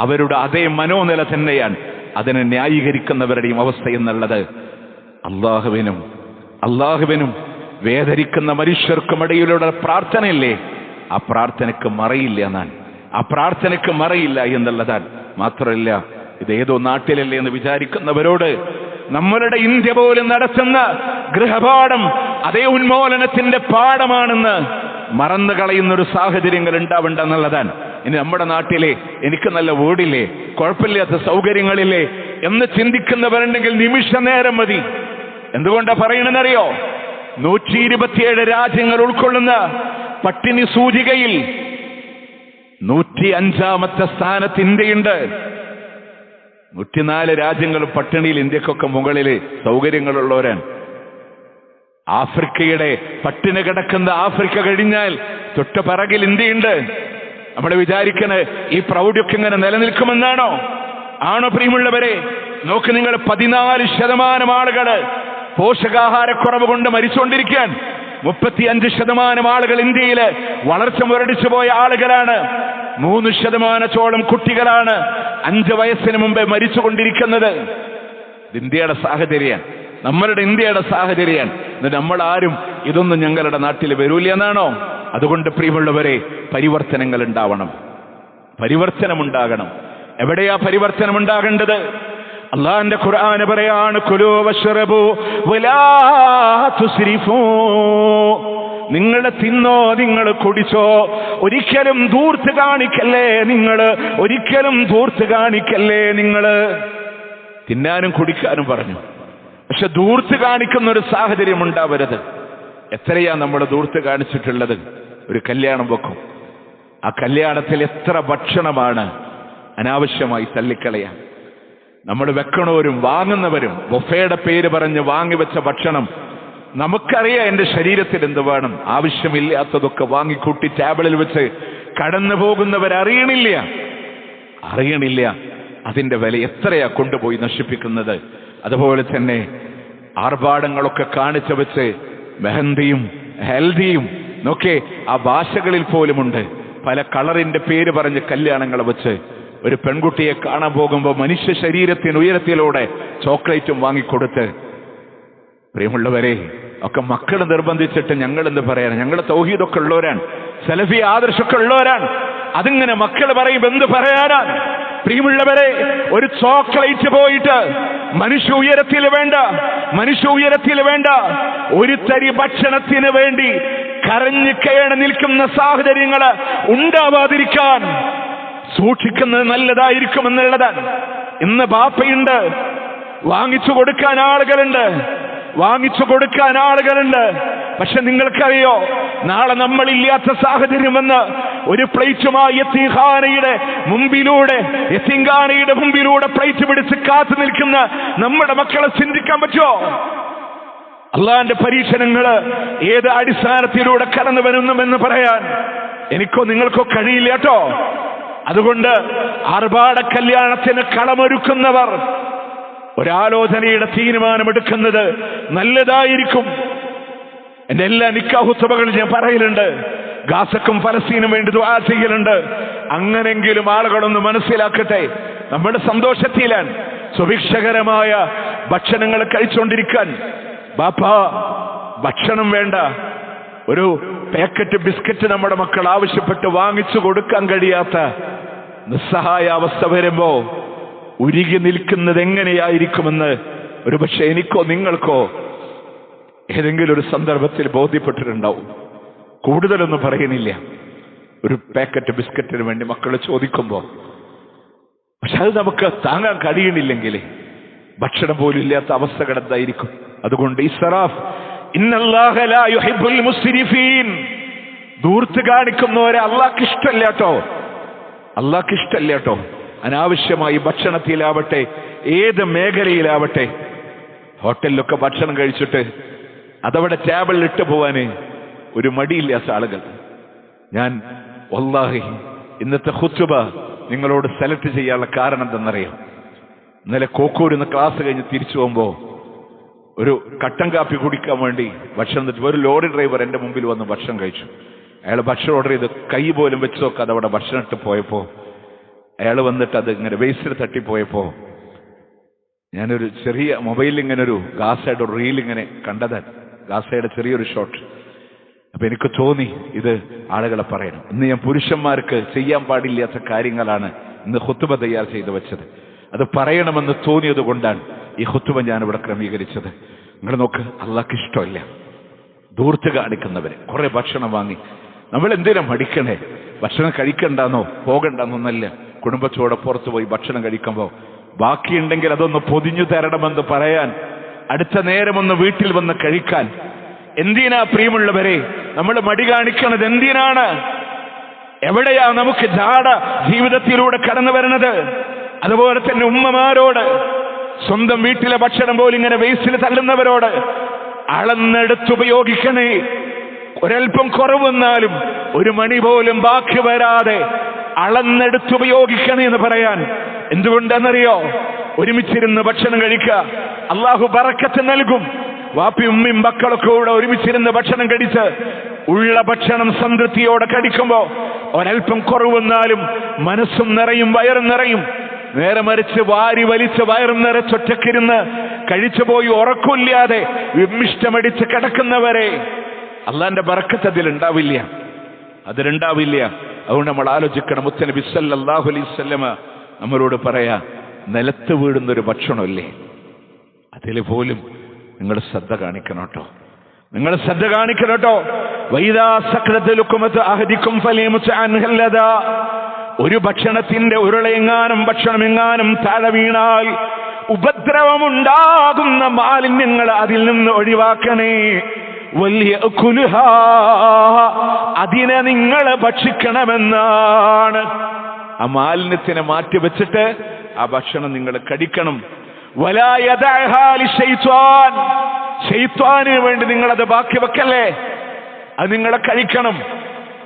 അവരുടെ അതേ മനോനില തന്നെയാണ്. അതിനെ ന്യായീകരിക്കുന്നവരുടെയും അവസ്ഥ എന്നുള്ളത് അള്ളാഹുവിനും വേദനിക്കുന്ന മനുഷ്യർക്കും ഇടയിലുള്ള പ്രാർത്ഥനയില്ലേ, ആ പ്രാർത്ഥനയ്ക്ക് മറയില്ല എന്നാണ്, ആ പ്രാർത്ഥനയ്ക്ക് മറയില്ല എന്നുള്ളതാണ്. മാത്രമല്ല, ഇതേതോ നാട്ടിലല്ലേ എന്ന് വിചാരിക്കുന്നവരോട് നമ്മളുടെ ഇന്ത്യ പോലും നടത്തുന്ന ഗൃഹപാഠം അതേ ഉന്മൂലനത്തിന്റെ പാഠമാണെന്ന് മറന്നു കളയുന്നൊരു സാഹചര്യങ്ങൾ ഉണ്ടാവേണ്ട എന്നുള്ളതാണ്. ഇനി നമ്മുടെ നാട്ടിലെ എനിക്ക് നല്ല വീടില്ലേ, കുഴപ്പമില്ലാത്ത സൗകര്യങ്ങളില്ലേ എന്ന് ചിന്തിക്കുന്നവരുണ്ടെങ്കിൽ നിമിഷ നേരം മതി. എന്തുകൊണ്ടാ പറയണെന്നറിയോ? 127 രാജ്യങ്ങൾ ഉൾക്കൊള്ളുന്ന പട്ടിണി സൂചികയിൽ 105-ാമത്തെ സ്ഥാനത്ത് ഇന്ത്യയുണ്ട്. 104 രാജ്യങ്ങളും പട്ടിണിയിൽ, ഇന്ത്യക്കൊക്കെ മുകളിൽ സൗകര്യങ്ങളുള്ളവരാണ്. ആഫ്രിക്കയുടെ പട്ടിണി കിടക്കുന്ന ആഫ്രിക്ക കഴിഞ്ഞാൽ തൊട്ട് പിറകിൽ ഇന്ത്യയുണ്ട്. നമ്മൾ വിചാരിക്കണേ ഈ പ്രൗഢ്യമൊക്കെ ഇങ്ങനെ നിലനിൽക്കുമെന്നാണോ? ആണോ പ്രിയമുള്ളവരെ? നോക്ക് നിങ്ങൾ, 14% ആളുകൾ പോഷകാഹാരക്കുറവ് കൊണ്ട് മരിച്ചുകൊണ്ടിരിക്കാൻ. 35% ആളുകൾ ഇന്ത്യയില് വളർച്ച മുരടിച്ചു പോയ ആളുകളാണ്. 3% കുട്ടികളാണ് 5 വയസ്സിന് മുമ്പേ മരിച്ചുകൊണ്ടിരിക്കുന്നത്. ഇത് ഇന്ത്യയുടെ സാഹചര്യം, നമ്മളുടെ ഇന്ത്യയുടെ സാഹചര്യം. നമ്മൾ ആരും ഇതൊന്നും ഞങ്ങളുടെ നാട്ടിൽ വരൂല എന്നാണോ? അതുകൊണ്ട് പ്രിയമുള്ളവരെ, പരിവർത്തനങ്ങൾ ഉണ്ടാവണം. പരിവർത്തനമുണ്ടാകണം. എവിടെയാ പരിവർത്തനമുണ്ടാകേണ്ടത്? അള്ളാന്റെ ഖുർആൻ പറയാണ്, കുലൂ വശ്റബൂ വലാ തുസ്രിഫൂ. നിങ്ങൾ തിന്നോ, നിങ്ങൾ കുടിച്ചോ, ഒരിക്കലും ധൂർത്ത് കാണിക്കല്ലേ. ഒരിക്കലും ധൂർത്ത് കാണിക്കല്ലേ. തിന്നാനും കുടിക്കാനും പറഞ്ഞു, പക്ഷെ ധൂർത്ത് കാണിക്കുന്ന ഒരു സാഹചര്യം ഉണ്ടാവരുത്. എത്രയാ നമ്മൾ ധൂർത്ത് കാണിച്ചിട്ടുള്ളത്? ഒരു കല്യാണം വെക്കും, ആ കല്യാണത്തിൽ എത്ര ഭക്ഷണമാണ് അനാവശ്യമായി തള്ളിക്കളയാൻ. നമ്മൾ വെക്കണവരും വാങ്ങുന്നവരും ബൊഫയുടെ പേര് പറഞ്ഞ് വാങ്ങിവെച്ച ഭക്ഷണം, നമുക്കറിയാം എൻ്റെ ശരീരത്തിൽ എന്ത് വേണം, ആവശ്യമില്ലാത്തതൊക്കെ വാങ്ങിക്കൂട്ടി ടേബിളിൽ വെച്ച് കടന്നു പോകുന്നവരറിയണില്ല അതിന്റെ വില എത്രയാ കൊണ്ടുപോയി നശിപ്പിക്കുന്നത്. അതുപോലെ തന്നെ ആർഭാടങ്ങളൊക്കെ കാണിച്ചു വെച്ച് മെഹന്തിയും ഹെൽദിയും നോക്കെ ആ ഭാഷകളിൽ പോലുമുണ്ട്. പല കളറിന്റെ പേര് പറഞ്ഞ് കല്യാണങ്ങൾ വെച്ച് ഒരു പെൺകുട്ടിയെ കാണാൻ പോകുമ്പോൾ മനുഷ്യ ശരീരത്തിന് ഉയരത്തിലൂടെ ചോക്ലേറ്റും വാങ്ങിക്കൊടുത്ത്, പ്രിയമുള്ളവരെ, ഒക്കെ മക്കൾ നിർബന്ധിച്ചിട്ട് ഞങ്ങൾ എന്ത് പറയാൻ? ഞങ്ങൾ തൗഹീദൊക്കെ ഉള്ളവരാണ്, സലഫി ആദർശമൊക്കെ ഉള്ളവരാണ്. അതിങ്ങനെ മക്കൾ പറയും, എന്ത് പറയാനാണ്? പ്രിയമുള്ളവരെ, ഒരു ചോക്ലേറ്റ് പോയിട്ട് മനുഷ്യ ഉയരത്തിൽ വേണ്ട ഒരു തരി ഭക്ഷണത്തിന് വേണ്ടി കരഞ്ഞു കയറി നിൽക്കുന്ന സാഹചര്യങ്ങൾ ഉണ്ടാവാതിരിക്കാൻ സൂക്ഷിക്കുന്നത് നല്ലതായിരിക്കുമെന്നുള്ളതാണ്. ഇന്ന് ബാപ്പയുണ്ട്, വാങ്ങിച്ചു കൊടുക്കാൻ ആളുകളുണ്ട്. പക്ഷെ നിങ്ങൾക്കറിയോ, നാളെ നമ്മളില്ലാത്ത സാഹചര്യം വന്ന് ഒരു പ്ലേറ്റുമായി യതീംഖാനയുടെ മുമ്പിലൂടെ പ്ലേറ്റ് പിടിച്ച് കാത്തു നിൽക്കുന്ന നമ്മുടെ മക്കളെ ചിന്തിക്കാൻ പറ്റുമോ? അള്ളാന്റെ പരീക്ഷണങ്ങൾ ഏത് അടിസ്ഥാനത്തിലൂടെ കടന്നു വരുന്നുവെന്ന് പറയാൻ എനിക്കോ നിങ്ങൾക്കോ കഴിയില്ല കേട്ടോ. അതുകൊണ്ട് ആർഭാട കല്യാണത്തിന് കളമൊരുക്കുന്നവർ ഒരാലോചനയുടെ തീരുമാനമെടുക്കുന്നത് നല്ലതായിരിക്കും. എന്റെ എല്ലാ നിക്കാഹ് ഖുതുബകളിൽ ഞാൻ പറയലുണ്ട്, ഗാസക്കും ഫലസ്തീനും വേണ്ടി ദുആ ചെയ്യലുണ്ട്. അങ്ങനെങ്കിലും ആളുകളൊന്ന് മനസ്സിലാക്കട്ടെ, നമ്മുടെ സന്തോഷത്തിലാണ് സുഭിക്ഷകരമായ ഭക്ഷണങ്ങൾ കഴിച്ചുകൊണ്ടിരിക്കാൻ. ബാപ്പാ, ഭക്ഷണം വേണ്ട, ഒരു പാക്കറ്റ് ബിസ്ക്കറ്റ് നമ്മുടെ മക്കൾ ആവശ്യപ്പെട്ട് വാങ്ങിച്ചു കൊടുക്കാൻ കഴിയാത്ത നിസ്സഹായ അവസ്ഥ വരുമ്പോ ഉരുകി നിൽക്കുന്നത് എങ്ങനെയായിരിക്കുമെന്ന് ഒരുപക്ഷെ എനിക്കോ നിങ്ങൾക്കോ ഏതെങ്കിലും ഒരു സന്ദർഭത്തിൽ ബോധ്യപ്പെട്ടിട്ടുണ്ടാവും. കൂടുതലൊന്നും പറയുന്നില്ല. ഒരു പാക്കറ്റ് ബിസ്ക്കറ്റിന് വേണ്ടി മക്കൾ ചോദിക്കുമ്പോ, പക്ഷെ അത് നമുക്ക് താങ്ങാൻ കഴിയണില്ലെങ്കിൽ ഭക്ഷണം പോലും ഇല്ലാത്ത അവസ്ഥകൾ എന്തായിരിക്കും? അതുകൊണ്ട് ഇസ്റാഫ്, ഇന്നല്ലാഹ ലാ യുഹിബ്ബുൽ മുസ്രിഫീൻ, ധൂർത്ത് കാണിക്കുന്നവരെ അല്ലാഹ്ക്ക് ഇഷ്ടല്ല കേട്ടോ. അനാവശ്യമായി ഭക്ഷണത്തിലാവട്ടെ, ഏത് മേഖലയിലാവട്ടെ, ഹോട്ടലിലൊക്കെ ഭക്ഷണം കഴിച്ചിട്ട് അതവിടെ ടേബിളിൽ ഇട്ട് പോവാന് ഒരു മടിയില്ലാത്ത ആളുകൾ. ഞാൻ വല്ലാഹി ഇന്നത്തെ ഖുതുബ നിങ്ങളോട് സെലക്ട് ചെയ്യാനുള്ള കാരണം എന്തെന്നറിയാം? ഇന്നലെ കോക്കൂരിന്ന് ക്ലാസ് കഴിഞ്ഞ് തിരിച്ചു പോകുമ്പോ ഒരു കട്ടൻ കാപ്പി കുടിക്കാൻ വേണ്ടി ഭക്ഷണം ഒരു ലോറി ഡ്രൈവർ എൻ്റെ മുമ്പിൽ വന്ന് ഭക്ഷണം കഴിച്ചു. അയാൾ ഭക്ഷണം ഓർഡർ ചെയ്ത് കൈ പോലും വെച്ച് നോക്കാതെ അവിടെ ഭക്ഷണം ഇട്ട് പോയപ്പോ അയാൾ വന്നിട്ട് അത് ഇങ്ങനെ വേസ്റ്റിൽ തട്ടിപ്പോയപ്പോ ഞാനൊരു ചെറിയ മൊബൈലിൽ ഇങ്ങനെ ഒരു ഗാസയുടെ ഒരു റീൽ ഇങ്ങനെ കണ്ടതാണ്, ഗാസയുടെ ചെറിയൊരു ഷോട്ട്. അപ്പൊ എനിക്ക് തോന്നി ഇത് ആളുകളെ പറയണം. ഇന്ന് ഞാൻ പുരുഷന്മാർക്ക് ചെയ്യാൻ പാടില്ലാത്ത കാര്യങ്ങളാണ് ഇന്ന് ഖുതുബ തയ്യാർ ചെയ്ത് വെച്ചത്. അത് പറയണമെന്ന് തോന്നിയത് കൊണ്ടാണ് ഈ ഖുതുബ ഞാനിവിടെ ക്രമീകരിച്ചത്. നിങ്ങൾ നോക്ക്, അള്ളാഹ്ക്ക് ഇഷ്ടമില്ല ധൂർത്ത് കാണിക്കുന്നവരെ. കുറെ ഭക്ഷണം വാങ്ങി നമ്മൾ എന്തിനാ മടിക്കണേ? ഭക്ഷണം കഴിക്കണ്ടെന്നോ പോകണ്ടെന്നൊന്നല്ല. കുടുംബത്തോടെ പുറത്തു പോയി ഭക്ഷണം കഴിക്കുമ്പോൾ ബാക്കിയുണ്ടെങ്കിൽ അതൊന്ന് പൊതിഞ്ഞു തരണമെന്ന് പറയാൻ, അടുത്ത നേരം ഒന്ന് വീട്ടിൽ വന്ന് കഴിക്കാൻ. എന്തിനാ പ്രിയമുള്ളവരെ നമ്മൾ മടി കാണിക്കണത്? എന്തിനാണ്? എവിടെയാ നമുക്ക് ജാട ജീവിതത്തിലൂടെ കടന്നു വരുന്നത്? അതുപോലെ തന്നെ ഉമ്മമാരോട്, സ്വന്തം വീട്ടിലെ ഭക്ഷണം പോലും ഇങ്ങനെ വേസ്റ്റിൽ തള്ളുന്നവരോട് അളന്നെടുത്തുപയോഗിക്കണേ. ഒരൽപ്പം കുറവെന്നാലും ഒരു മണി പോലും ബാക്കി വരാതെ അളന്നെടുത്തുപയോഗിക്കണേ എന്ന് പറയാൻ എന്തുകൊണ്ടെന്നറിയോ? ഒരുമിച്ചിരുന്ന് ഭക്ഷണം കഴിക്കുക, അള്ളാഹു ബറക്കത്ത് നൽകും. വാപ്പി ഉമ്മയും മക്കളൊക്കെ കൂടെ ഒരുമിച്ചിരുന്ന് ഭക്ഷണം കഴിച്ച് ഉള്ള ഭക്ഷണം സംതൃപ്തിയോടെ കഴിക്കുമ്പോ ഒരൽപ്പം കുറവെന്നാലും മനസ്സും നിറയും, വയറും നിറയും. നേരെ മറിച്ച് വാരി വലിച്ച് വയറും നിറച്ചൊറ്റക്കിരുന്ന് കഴിച്ചുപോയി ഉറക്കില്ലാതെ വിമ്മിഷ്ടമടിച്ച് കിടക്കുന്നവരെ അള്ളാന്റെ ബറക്കത്ത് അതിലുണ്ടാവില്ല. അതുകൊണ്ട് നമ്മൾ ആലോചിക്കണം. മുത്തനബി സല്ലല്ലാഹു അലൈഹി വസല്ലമ നമ്മളോട് പറയാ, നിലത്ത് വീടുന്നൊരു ഭക്ഷണമല്ലേ, അതിൽ പോലും നിങ്ങൾ ശ്രദ്ധ കാണിക്കണം കേട്ടോ, നിങ്ങൾ ശ്രദ്ധ കാണിക്കണം കേട്ടോ. ഒരു ഭക്ഷണത്തിന്റെ ഉരുളയെങ്ങാനും ഭക്ഷണമെങ്ങാനും താഴെ വീണാൽ ഉപദ്രവമുണ്ടാകുന്ന മാലിന്യങ്ങൾ അതിൽ നിന്ന് ഒഴിവാക്കണേ. വലിയ അതിനെ നിങ്ങൾ ഭക്ഷിക്കണമെന്നാണ്. ആ മാലിന്യത്തിനെ മാറ്റി വെച്ചിട്ട് ആ ഭക്ഷണം നിങ്ങൾ കഴിക്കണം. ശൈത്വാന് വേണ്ടി നിങ്ങളത് ബാക്കി വെക്കല്ലേ, അത് നിങ്ങളെ കഴിക്കണം.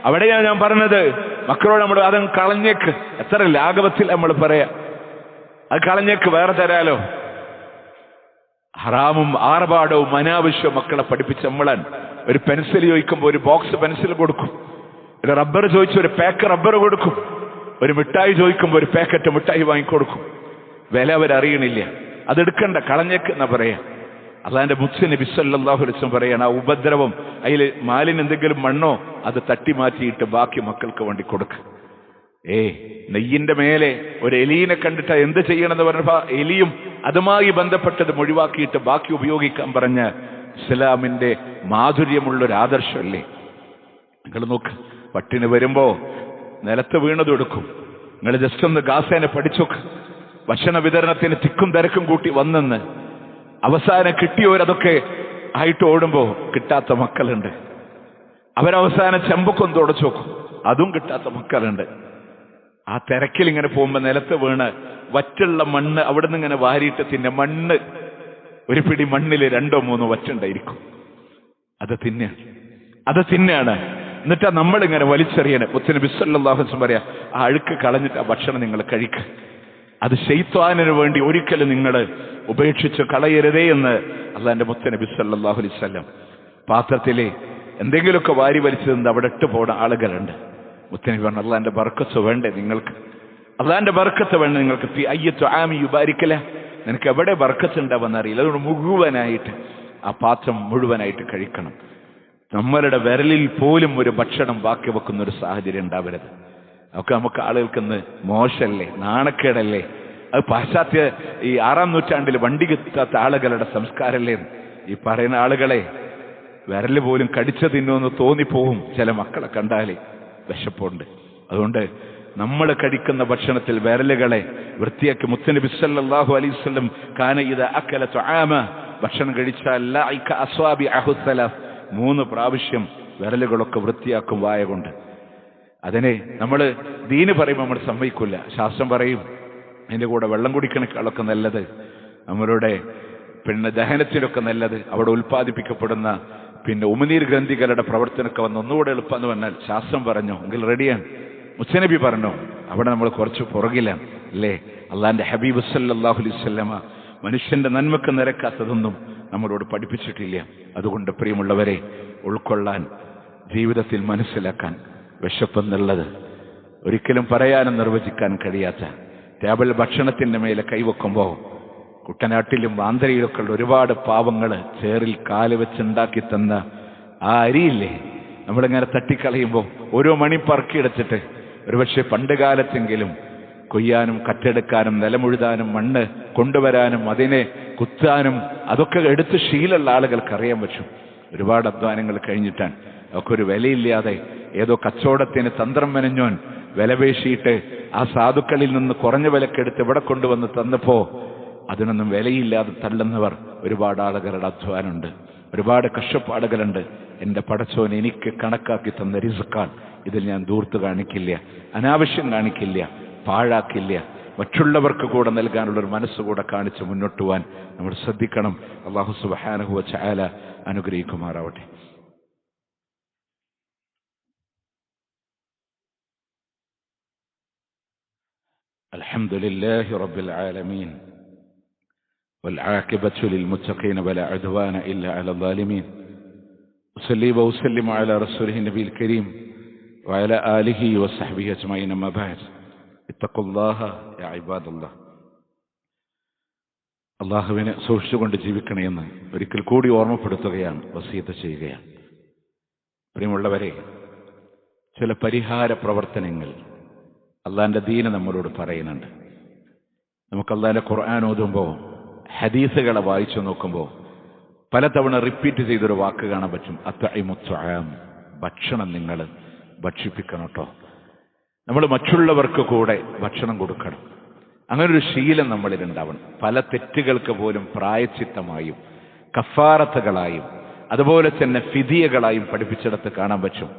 അവിടെയാണ് ഞാൻ പറഞ്ഞത്, മക്കളോട് നമ്മൾ അത് കളഞ്ഞേക്ക്. എത്ര ലാഘവത്തിൽ നമ്മൾ പറയാ, അത് കളഞ്ഞേക്ക്, വേറെ തരാലോ. ഹറാമും ആർഭാടവും അനാവശ്യവും മക്കളെ പഠിപ്പിച്ച് നമ്മളാൻ. ഒരു പെൻസിൽ ചോദിക്കുമ്പോൾ ഒരു ബോക്സ് പെൻസിൽ കൊടുക്കും, ഒരു റബ്ബർ ചോദിച്ചു ഒരു പാക്ക് റബ്ബർ കൊടുക്കും, ഒരു മിഠായി ചോദിക്കുമ്പോൾ ഒരു പാക്കറ്റ് മിഠായി വാങ്ങിക്കൊടുക്കും. വില അവരറിയണില്ല, അതെടുക്കണ്ട, കളഞ്ഞേക്ക് എന്നാ പറയാ. അള്ളാന്റെ മുത്തുനബി സല്ലല്ലാഹു അലൈഹി വസല്ലം പറയാണ്, ആ ഉപദ്രവം, അതിൽ മാലിന് എന്തെങ്കിലും മണ്ണോ അത് തട്ടി മാറ്റിയിട്ട് ബാക്കി മക്കൾക്ക് വേണ്ടി കൊടുക്ക. നെയ്യിന്റെ മേലെ ഒരു എലീനെ കണ്ടിട്ട് എന്ത് ചെയ്യണമെന്ന് പറഞ്ഞപ്പോ എലിയും അതുമായി ബന്ധപ്പെട്ടത് ഒഴിവാക്കിയിട്ട് ബാക്കി ഉപയോഗിക്കാൻ പറഞ്ഞ ഇസ്ലാമിന്റെ മാധുര്യമുള്ളൊരു ആദർശമല്ലേ. നിങ്ങൾ നോക്ക്, പട്ടിണി വരുമ്പോ നിലത്ത് വീണത് എടുക്കും. നിങ്ങൾ ജസ്റ്റ് ഒന്ന് ഗാസേനെ പഠിച്ചോക്ക്. ഭക്ഷണ വിതരണത്തിന് തിക്കും തിരക്കും കൂട്ടി വന്നെന്ന് അവസാനം കിട്ടിയവരതൊക്കെ ആയിട്ട് ഓടുമ്പോ കിട്ടാത്ത മക്കളുണ്ട്. അവരവസാനം ചെമ്പൊക്കൊന്ന് തുടച്ചു നോക്കും, അതും കിട്ടാത്ത മക്കളുണ്ട്. ആ തിരക്കിൽ ഇങ്ങനെ പോകുമ്പോ നിലത്ത് വീണ് വറ്റുള്ള മണ്ണ് അവിടെ നിന്ന് ഇങ്ങനെ വാരിയിട്ട് തിന്നെ. മണ്ണ്, ഒരു പിടി മണ്ണിൽ 2-3 വറ്റുണ്ടായിരിക്കും. അത് തിന്നാണ്. എന്നിട്ടാ നമ്മളിങ്ങനെ വലിച്ചെറിയണേ. മുത്തുനബി സല്ലല്ലാഹു അലൈഹി വസല്ലം പറയാ, ആ അഴുക്ക് കളഞ്ഞിട്ട് ആ ഭക്ഷണം നിങ്ങൾ കഴിക്കുക. അത് ശൈത്വാനിന് വേണ്ടി ഒരിക്കലും നിങ്ങൾ ഉപേക്ഷിച്ച് കളയരുതേ എന്ന് അള്ളാന്റെ മുത്തുനബി സല്ലല്ലാഹു അലൈഹി വസല്ലം. പാത്രത്തിലെ എന്തെങ്കിലുമൊക്കെ വാരി വലിച്ചത് അവിടെ ഇട്ട് പോണ ആളുകളുണ്ട്. മുത്തുനബി പറഞ്ഞു, അള്ളാന്റെ ബർക്കത്ത് വേണ്ടേ നിങ്ങൾക്ക്, അള്ളാന്റെ ബർക്കത്ത് വേണ്ട നിങ്ങൾക്ക്. നിനക്ക് എവിടെ ബർക്കത്ത് ഉണ്ടാവുമെന്നറിയില്ല. അതുകൊണ്ട് മുഴുവനായിട്ട് ആ പാത്രം മുഴുവനായിട്ട് കഴിക്കണം. നമ്മളുടെ വിരലിൽ പോലും ഒരു ഭക്ഷണം ബാക്കി വെക്കുന്ന ഒരു സാഹചര്യം ഉണ്ടാവരുത്. ഒക്കെ നമുക്ക് ആളുകൾക്കിന്ന് മോശമല്ലേ, നാണക്കേടല്ലേ. അത് പാശ്ചാത്യ ഈ 6-ാം നൂറ്റാണ്ടിൽ വണ്ടി കിട്ടാത്ത ആളുകളുടെ സംസ്കാരമല്ലേ. ഈ പറയുന്ന ആളുകളെ വിരല് പോലും കടിച്ചു തിന്നുമെന്ന് തോന്നിപ്പോവും ചില മക്കളെ കണ്ടാലേ. വിശപ്പുണ്ട്. അതുകൊണ്ട് നമ്മൾ കഴിക്കുന്ന ഭക്ഷണത്തിൽ വിരലുകളെ വൃത്തിയാക്കി. മുത്തുനബി സല്ലല്ലാഹു അലൈഹി വസല്ലം കാന ഇദാ അകല തുആമ, ഭക്ഷണം കഴിച്ചാൽ ലഅക അസ്വാബിഅഹു 3 പ്രാവശ്യം വിരലുകളൊക്കെ വൃത്തിയാക്കും വായ കൊണ്ട്. അതിനെ നമ്മൾ ദീന് പറയുമ്പോൾ നമ്മൾ സമ്മതിക്കില്ല. ശാസ്ത്രം പറയും അതിൻ്റെ കൂടെ വെള്ളം കുടിക്കണേക്കാളൊക്കെ നല്ലത്, നമ്മളുടെ ദഹനത്തിനൊക്കെ നല്ലത്, അവിടെ ഉൽപ്പാദിപ്പിക്കപ്പെടുന്ന ഉമിനീർ ഗ്രന്ഥികളുടെ പ്രവർത്തനമൊക്കെ വന്ന് ഒന്നുകൂടെ എളുപ്പം എന്ന് പറഞ്ഞാൽ ശാസ്ത്രം പറഞ്ഞോ എങ്കിൽ റെഡിയാണ്. മുസ്നബി പറഞ്ഞോ, അവിടെ നമ്മൾ കുറച്ച് പുറകിലാണ് അല്ലേ. അള്ളാന്റെ ഹബീബ് സല്ലല്ലാഹു അലൈഹി വസല്ലമ മനുഷ്യന്റെ നന്മക്ക് നിരക്കാത്തതൊന്നും നമ്മളോട് പഠിപ്പിച്ചിട്ടില്ല. അതുകൊണ്ട് പ്രിയമുള്ളവരെ, ഉൾക്കൊള്ളാൻ, ജീവിതത്തിൽ മനസ്സിലാക്കാൻ, വിശപ്പെന്നുള്ളത് ഒരിക്കലും പറയാനും നിർവചിക്കാൻ കഴിയാത്ത ടേബിൾ ഭക്ഷണത്തിന്റെ മേലെ കൈവെക്കുമ്പോൾ കുട്ടനാട്ടിലും ആന്ധ്രയിലൊക്കെ ഉള്ള ഒരുപാട് പാവങ്ങൾ ചേറിൽ കാല് വെച്ചുണ്ടാക്കി തന്ന ആ അരിയില്ലേ, നമ്മളിങ്ങനെ തട്ടിക്കളയുമ്പോൾ ഓരോ മണി പറക്കിയെടുത്തിട്ട് ഒരുപക്ഷെ പണ്ട് കാലത്തെങ്കിലും കൊയ്യാനും കറ്റെടുക്കാനും നിലമുഴുതാനും മണ്ണ് കൊണ്ടുവരാനും അതിനെ കുത്താനും അതൊക്കെ എടുത്ത് ശീലമുള്ള ആളുകൾക്ക് അറിയാൻ പറ്റും. ഒരുപാട് അധ്വാനങ്ങൾ കഴിഞ്ഞിട്ടാണ്. ഒക്കെ ഒരു വിലയില്ലാതെ ഏതോ കച്ചവടത്തിന് തന്ത്രം മെനഞ്ഞോൻ വിലപേശിയിട്ട് ആ സാധുക്കളിൽ നിന്ന് കുറഞ്ഞ വിലക്കെടുത്ത് ഇവിടെ കൊണ്ടുവന്ന് തന്നപ്പോ അതിനൊന്നും വിലയില്ലാതെ തള്ളുന്നവർ ഒരുപാട് ആളുകളുടെ അധ്വാനമുണ്ട്, ഒരുപാട് കഷ്ടപ്പാടുകളുണ്ട്. എൻ്റെ പടച്ചോൻ എനിക്ക് കണക്കാക്കി തന്ന റിസ്ക്കാണ്. ഇതിൽ ഞാൻ ദൂർത്ത് കാണിക്കില്ല, അനാവശ്യം കാണിക്കില്ല, പാഴാക്കില്ല. മറ്റുള്ളവർക്ക് കൂടെ നൽകാനുള്ളൊരു മനസ്സുകൂടെ കാണിച്ച് മുന്നോട്ട് പോവാൻ നമ്മൾ ശ്രദ്ധിക്കണം. അല്ലാഹു സുബ്ഹാനഹു വ തആല അനുഗ്രഹിക്കുമാറാവട്ടെ. അൽഹംദുലില്ലാഹി റബ്ബിൽ ആലമീൻ والعاقبة للمتقين ولا عدوان إلا على الظالمين. أصلي وأسلم على رسوله النبي الكريم وعلى آله وصحبه أجمعين. ما بعد، اتقوا الله يا عباد الله. അള്ളാഹുവിനെ സൂക്ഷിച്ചുകൊണ്ട് ജീവിക്കണമെന്ന് ഒരിക്കൽ കൂടി ഓർമ്മപ്പെടുത്തുകയാണ്, വസിയത്ത് ചെയ്യുകയാണ്. പ്രിയമുള്ളവരെ, ചില പരിഹാര പ്രവർത്തനങ്ങൾ അള്ളാഹിൻ്റെ ദീന് നമ്മളോട് പറയുന്നുണ്ട്. നമുക്ക് അള്ളാഹിൻ്റെ ഖുർആൻ ഓതുമ്പോൾ ഹദീസുകളെ വായിച്ചു നോക്കുമ്പോൾ പലതവണ റിപ്പീറ്റ് ചെയ്തൊരു വാക്ക് കാണാൻ പറ്റും. അത്ഇമുത്ത്വആം, ഭക്ഷണം നിങ്ങൾ ഭക്ഷിപ്പിക്കണം കേട്ടോ. നമ്മൾ മറ്റുള്ളവർക്ക് കൂടെ ഭക്ഷണം കൊടുക്കണം. അങ്ങനൊരു ശീലം നമ്മളിൽ ഉണ്ടാവണം. പല തെറ്റുകൾക്ക് പോലും പ്രായച്ചിത്തമായും കഫാറത്തുകളായും അതുപോലെ തന്നെ ഫിദിയകളായും പഠിപ്പിച്ചിടത്ത് കാണാൻ പറ്റും.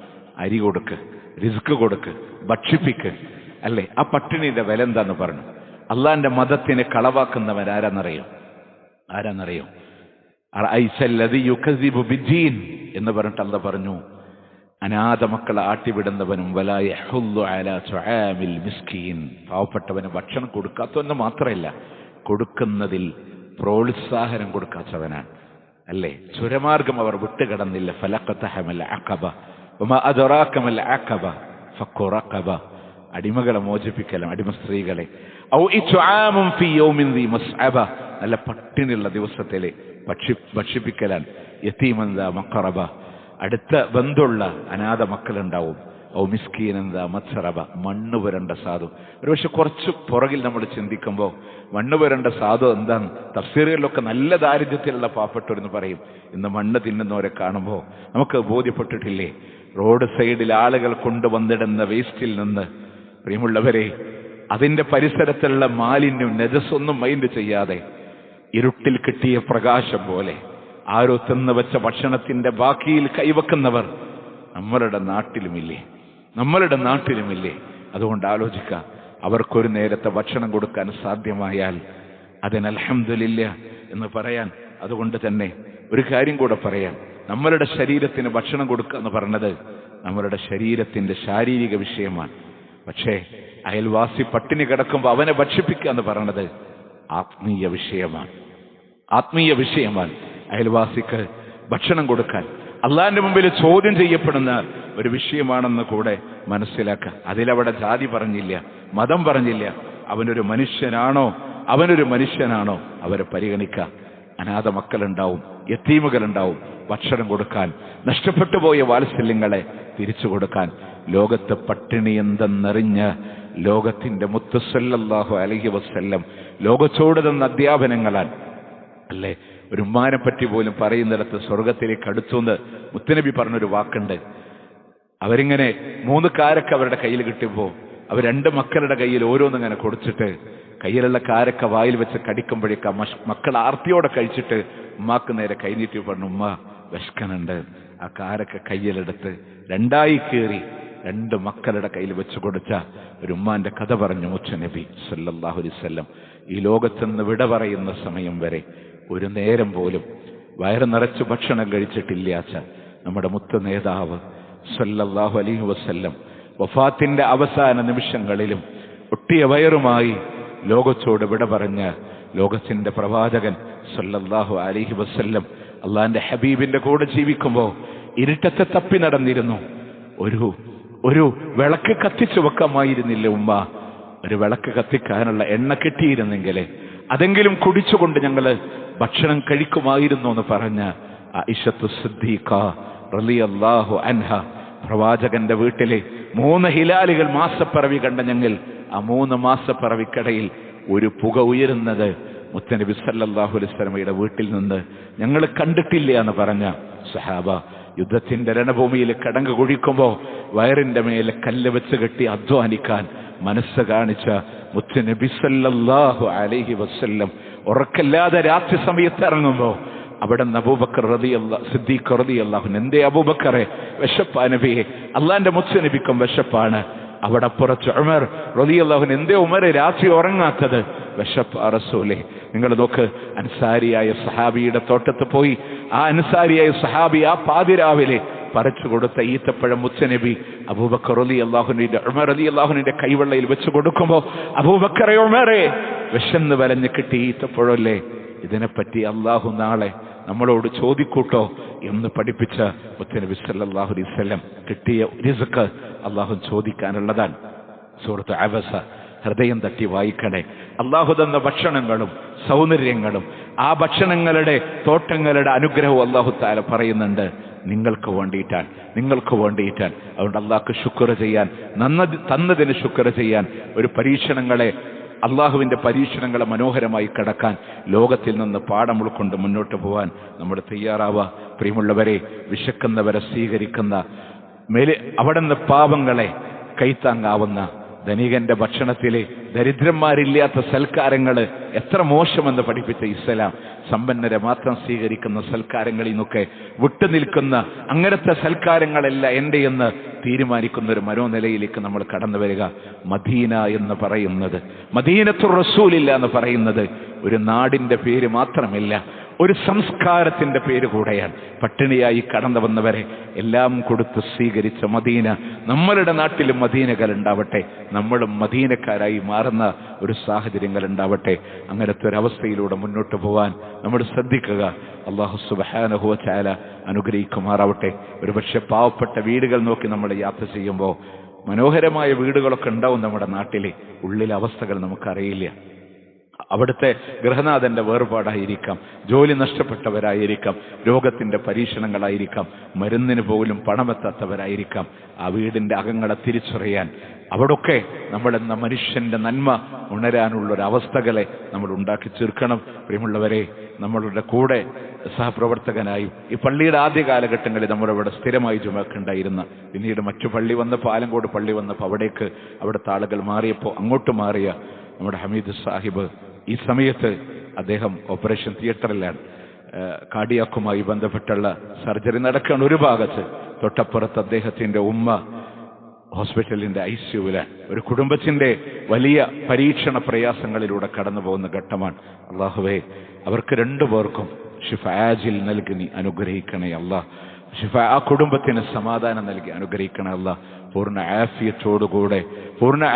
അരി കൊടുക്ക്, റിസ്ക് കൊടുക്ക്, ഭക്ഷിപ്പിക്ക്, അല്ലേ? ആ പട്ടിണിയുടെ വില എന്താന്ന് പറഞ്ഞു. അള്ളാന്റെ മതത്തിനെ കളവാക്കുന്നവൻ ആരാന്നറിയോ? എന്ന് പറഞ്ഞിട്ട് അള്ളാഹ് പറഞ്ഞു, അനാഥ മക്കളെ ആട്ടിവിടുന്നവനും പാവപ്പെട്ടവന് ഭക്ഷണം കൊടുക്കാത്തവന് മാത്രമല്ല, കൊടുക്കുന്നതിൽ പ്രോത്സാഹനം കൊടുക്കാത്തവനാണ്, അല്ലേ? ചുരമാർഗം അവർ വിട്ടുകിടന്നില്ല. ഫലഖതഹമൽ അഖബ വമാ അദ്റാകമൽ അഖബ ഫഖു റഖബ, അടിമകളെ മോചിപ്പിക്കലും അടിമ സ്ത്രീകളെ. ഔ ഇത്ആമുൻ ഫീ യൗമിൻ ദി മസ്അബ, നല്ല പട്ടിണിയുള്ള ദിവസത്തിലെ ഭക്ഷിപ്പിക്കലാണ്. യതീമൻ ദാ മഖറബ, അടുത്ത ബന്ധുള്ള അനാഥ മക്കളുണ്ടാവും. ഔ മിസ്കീനൻ ദാ മത്സറബ, മണ്ണ് പുരണ്ട സാധു. ഒരുപക്ഷെ കുറച്ച് പുറകിൽ നമ്മൾ ചിന്തിക്കുമ്പോൾ മണ്ണ് പുരണ്ട സാധു എന്താണ്? തഫ്സീറുകളിലൊക്കെ നല്ല ദാരിദ്ര്യത്തിലുള്ള പാവപ്പെട്ടവരെന്ന് പറയും. ഇന്ന് മണ്ണ് തിന്നുന്നവരെ കാണുമ്പോൾ നമുക്ക് ബോധ്യപ്പെട്ടിട്ടില്ലേ? റോഡ് സൈഡിൽ ആളുകൾ കൊണ്ടുവന്നിടുന്ന വേസ്റ്റിൽ നിന്ന്, പ്രിയമുള്ളവരെ, അതിന്റെ പരിസരത്തുള്ള മാലിന്യം നജസൊന്നും മൈൻഡ് ചെയ്യാതെ ഇരുട്ടിൽ കിട്ടിയ പ്രകാശം പോലെ ആരോ തിന്നു വെച്ച ഭക്ഷണത്തിന്റെ ബാക്കിയിൽ കൈവെക്കുന്നവർ നമ്മളുടെ നാട്ടിലുമില്ലേ? അതുകൊണ്ട് ആലോചിക്കുക, അവർക്കൊരു നേരത്തെ ഭക്ഷണം കൊടുക്കാൻ സാധ്യമായാൽ അതിന് അൽഹംദുലില്ലാ എന്ന് പറയാൻ. അതുകൊണ്ട് തന്നെ ഒരു കാര്യം കൂടെ പറയാൻ, നമ്മളുടെ ശരീരത്തിന് ഭക്ഷണം കൊടുക്കുക എന്ന് പറഞ്ഞത് നമ്മളുടെ ശരീരത്തിന്റെ ശാരീരിക വിഷയമാണ്. പക്ഷേ അയൽവാസി പട്ടിണി കിടക്കുമ്പോൾ അവനെ ഭക്ഷിപ്പിക്കുക എന്ന് പറയുന്നത് ആത്മീയ വിഷയമാണ്. അയൽവാസിക്ക് ഭക്ഷണം കൊടുക്കാൻ അള്ളാഹിന്റെ മുമ്പിൽ ചോദ്യം ചെയ്യപ്പെടുന്ന ഒരു വിഷയമാണെന്ന് കൂടെ മനസ്സിലാക്കുക. അതിലവിടെ ജാതി പറഞ്ഞില്ല, മതം പറഞ്ഞില്ല. അവനൊരു മനുഷ്യനാണോ അവരെ പരിഗണിക്കുക. അനാഥ മക്കളുണ്ടാവും, യതീമുകളുണ്ടാവും. ഭക്ഷണം കൊടുക്കാൻ, നഷ്ടപ്പെട്ടു പോയ വാത്സല്യങ്ങളെ തിരിച്ചു കൊടുക്കാൻ. ലോകത്ത് പട്ടിണി എന്തെന്നറിഞ്ഞ് ലോകത്തിന്റെ മുത്ത് സല്ലല്ലാഹു അലൈഹി വസല്ലം ലോകത്തോട് തന്ന അധ്യാപനങ്ങളാൽ, അല്ലേ? ഒരു ഉമ്മാനെ പറ്റി പോലും പറയുന്നിടത്ത് സ്വർഗത്തിലേക്ക് അടുത്തുനിന്ന് മുത്തുനബി പറഞ്ഞൊരു വാക്കുണ്ട്. അവരിങ്ങനെ 3 കാരക്ക അവരുടെ കയ്യിൽ കിട്ടുമ്പോൾ അവർ 2 മക്കളുടെ കയ്യിൽ ഓരോന്നിങ്ങനെ കൊടുത്തിട്ട് കയ്യിലുള്ള കാരക്ക വായിൽ വെച്ച് കടിക്കുമ്പോഴേക്ക് മക്കൾ ആർത്തിയോടെ കഴിച്ചിട്ട് ഉമ്മാക്ക് നേരെ കൈനീട്ടി പറഞ്ഞു, ഉമ്മ വിശക്കനുണ്ട്. ആ കാരക്ക കയ്യിലെടുത്ത് 2ആയി കീറി 2 മക്കളുടെ കയ്യിൽ വെച്ച് കൊടുത്ത ഒരു ഉമ്മാന്റെ കഥ പറഞ്ഞു മുത്തുനബി സല്ലല്ലാഹു അലൈഹി വസല്ലം. ഈ ലോകത്തുനിന്ന് വിട പറയുന്ന സമയം വരെ ഒരു നേരം പോലും വയറ് നിറച്ച് ഭക്ഷണം കഴിച്ചിട്ടില്ലാച്ച നമ്മുടെ മുത്ത് നേതാവ് സല്ലല്ലാഹു അലൈഹി വസല്ലം വഫാത്തിന്റെ അവസാന നിമിഷങ്ങളിലും ഒട്ടിയ വയറുമായി ലോകത്തോട് വിട പറഞ്ഞ ലോകത്തിന്റെ പ്രവാചകൻ സല്ലല്ലാഹു അലൈഹി വസല്ലം അള്ളാന്റെ ഹബീബിന്റെ കൂടെ ജീവിക്കുമ്പോൾ ഇരുട്ടത്തെ തപ്പി നടന്നിരുന്നു. ഒരു വിളക്ക് കത്തിച്ചു വെക്കാമായിരുന്നില്ല ഉമ്മ? ഒരു വിളക്ക് കത്തിക്കാനുള്ള എണ്ണ കിട്ടിയിരുന്നെങ്കിൽ അതെങ്കിലും കുടിച്ചുകൊണ്ട് ഞങ്ങള് ഭക്ഷണം കഴിക്കുമായിരുന്നു എന്ന് പറഞ്ഞ ആയിഷത്തു സിദ്ദീഖ റളിയല്ലാഹു അൻഹ, പ്രവാചകന്റെ വീട്ടിലെ 3 ഹിലാലുകൾ മാസപ്പിറവി കണ്ട ഞങ്ങൾ ആ 3 മാസപ്പിറവിക്കടയിൽ ഒരു പുക ഉയരുന്നത് മുത്തനബി സല്ലല്ലാഹു അലൈഹി വസല്ലമയുടെ വീട്ടിൽ നിന്ന് ഞങ്ങൾ കണ്ടിട്ടില്ല എന്ന് പറഞ്ഞ സഹാബ. യുദ്ധത്തിന്റെ രണഭൂമിയിൽ കടങ്ക് കുഴിക്കുമ്പോൾ വയറിന്റെ മേലെ കല്ല് വെച്ച് കെട്ടി അധ്വാനിക്കാൻ മനസ്സ് കാണിച്ച മുത്തനബി സല്ലല്ലാഹു അലൈഹി വസല്ലം ഉറക്കല്ലാതെ രാത്രി സമയത്ത് ഇറങ്ങുമ്പോൾ അവിടെ അബൂബക്കർ സിദ്ദീഖ് റളിയല്ലാഹു അൻഹു, എന്തേ അബൂബക്കറെ വിശപ്പാ നബിയെ? അള്ളാന്റെ മുത്തനബിക്കും വിശപ്പാണ്. അവിടെ അപ്പുറത്ത് ഉമർ റളിയല്ലാഹു അൻഹു, എന്തേ ഉമർ രാത്രി ഉറങ്ങാത്തത്? വിശപ്പാ റസൂലേ. നിങ്ങൾ നോക്ക്, അൻസാരിയായ സഹാബിയുടെ തോട്ടത്ത് പോയി ആ അൻസാരിയായ സഹാബി ആ പാതിരാവിലെ പറിച്ചു കൊടുത്ത ഈത്തപ്പഴം മുത്തനബി അബൂബക്കർ റളിയല്ലാഹു അൻഹുവിന്റെ ഉമർ റളിയല്ലാഹു അൻഹുവിന്റെ കൈവെള്ളയിൽ വെച്ച് കൊടുക്കുമ്പോൾ, അബൂബക്കറെ, ഉമറെ, വിശന്ന് വലഞ്ഞ് കിട്ടി ഈത്തപ്പഴല്ലേ, ഇതിനെപ്പറ്റി അള്ളാഹു നാളെ നമ്മളോട് ചോദിക്കൂട്ടോ എന്ന് പഠിപ്പിച്ച മുത്തനബി സല്ലല്ലാഹു അലൈഹി വസല്ലം കിട്ടിയ റിസ്ക് അള്ളാഹു ചോദിക്കാനുള്ളതാണ്. സൂറത്ത് അബസ ഹൃദയം തട്ടി വായിക്കണേ. അള്ളാഹു തന്ന ഭക്ഷണങ്ങളും സൗന്ദര്യങ്ങളും ആ ഭക്ഷണങ്ങളുടെ തോട്ടങ്ങളുടെ അനുഗ്രഹവും അള്ളാഹു തആല പറയുന്നുണ്ട്. നിങ്ങൾക്ക് വേണ്ടിയിട്ടാണ്. അതുകൊണ്ട് അള്ളാഹ്ക്ക് ശുക്ർ ചെയ്യാൻ, തന്നതിന് ശുക്ർ ചെയ്യാൻ, ഒരു അള്ളാഹുവിൻ്റെ പരീക്ഷണങ്ങളെ മനോഹരമായി കടക്കാൻ, ലോകത്തിൽ നിന്ന് പാഠം ഉൾക്കൊണ്ട് മുന്നോട്ട് പോകാൻ നമ്മൾ തയ്യാറാവുക. പ്രിയമുള്ളവരെ, വിശക്കുന്നവരെ സ്വീകരിക്കുന്ന അവിടെ നിന്ന് പാവങ്ങളെ കൈത്താങ്ങാവുന്ന ധനികന്റെ ഭക്ഷണത്തിലെ ദരിദ്രന്മാരില്ലാത്ത സൽക്കാരങ്ങൾ എത്ര മോശമെന്ന് പഠിപ്പിച്ച ഇസ്ലാം, സമ്പന്നരെ മാത്രം സ്വീകരിക്കുന്ന സൽക്കാരങ്ങളിൽ നിന്നൊക്കെ വിട്ടുനിൽക്കുന്ന അങ്ങനത്തെ സൽക്കാരങ്ങളല്ല എൻ്റെ എന്ന് തീരുമാനിക്കുന്ന ഒരു മനോനിലയിലേക്ക് നമ്മൾ കടന്നു വരിക. മദീന എന്ന് പറയുന്നത്, മദീനത്തുർ റസൂലില്ല എന്ന് പറയുന്നത് ഒരു നാടിൻ്റെ പേര് മാത്രമല്ല, ഒരു സംസ്കാരത്തിൻ്റെ പേര് കൂടെയാണ്. പട്ടിണിയായി കടന്നു വന്നവരെ എല്ലാം കൊടുത്ത് സ്വീകരിച്ച മദീന. നമ്മളുടെ നാട്ടിലും മദീനകൾ ഉണ്ടാവട്ടെ, നമ്മളും മദീനക്കാരായി മാറുന്ന ഒരു സാഹചര്യങ്ങൾ ഉണ്ടാവട്ടെ. അങ്ങനത്തെ ഒരു അവസ്ഥയിലൂടെ മുന്നോട്ട് പോകാൻ നമ്മൾ ശ്രദ്ധിക്കുക. അല്ലാഹു സുബ്ഹാനഹു വ തആല അനുഗ്രഹിക്കുമാറാവട്ടെ. ഒരുപക്ഷെ പാവപ്പെട്ട വീടുകൾ നോക്കി നമ്മൾ യാത്ര ചെയ്യുമ്പോൾ മനോഹരമായ വീടുകളൊക്കെ ഉണ്ടാവും നമ്മുടെ നാട്ടിലെ, ഉള്ളിലെ അവസ്ഥകൾ നമുക്കറിയില്ല. അവിടുത്തെ ഗൃഹനാഥന്റെ വേർപാടായിരിക്കാം, ജോലി നഷ്ടപ്പെട്ടവരായിരിക്കാം, രോഗത്തിന്റെ പരീക്ഷണങ്ങളായിരിക്കാം, മരുന്നിന് പോലും പണമെത്താത്തവരായിരിക്കാം. ആ വീടിന്റെ അകങ്ങളെ തിരിച്ചറിയാൻ അവിടൊക്കെ നമ്മളെന്ന മനുഷ്യന്റെ നന്മ ഉണരാനുള്ളൊരവസ്ഥകളെ നമ്മൾ ഉണ്ടാക്കി തീർക്കണം. പ്രിയമുള്ളവരെ, നമ്മളുടെ കൂടെ സഹപ്രവർത്തകനായും ഈ പള്ളിയുടെ ആദ്യ കാലഘട്ടങ്ങളിൽ നമ്മളിവിടെ സ്ഥിരമായി ജുമക്കുണ്ടായിരുന്ന, പിന്നീട് മറ്റു പള്ളി വന്നപ്പോൾ, ആലങ്കോട് പള്ളി വന്നപ്പോൾ അവിടുത്തെ ആളുകൾ മാറിയപ്പോൾ അങ്ങോട്ട് മാറിയ നമ്മുടെ ഹമീദ് സാഹിബ് ഈ സമയത്ത് അദ്ദേഹം ഓപ്പറേഷൻ തിയേറ്ററിലാണ്. കാർഡിയാക്കുമായി ബന്ധപ്പെട്ടുള്ള സർജറി നടക്കുകയാണ് ഒരു ഭാഗത്ത്. തൊട്ടപ്പുറത്ത് അദ്ദേഹത്തിൻ്റെ ഉമ്മ ഹോസ്പിറ്റലിൻ്റെ ICUവിലാണ്. ഒരു കുടുംബത്തിൻ്റെ വലിയ പരീക്ഷണ പ്രയാസങ്ങളിലൂടെ കടന്നു പോകുന്ന ഘട്ടമാണ്. അള്ളാഹുവേ, അവർക്ക് രണ്ടുപേർക്കും ഷിഫാജിൽ നൽകി നീ അനുഗ്രഹിക്കണേ അല്ലാഹ്. ആ കുടുംബത്തിന് സമാധാനം നൽകി അനുഗ്രഹിക്കണേ അല്ലാഹ്. പൂർണ്ണ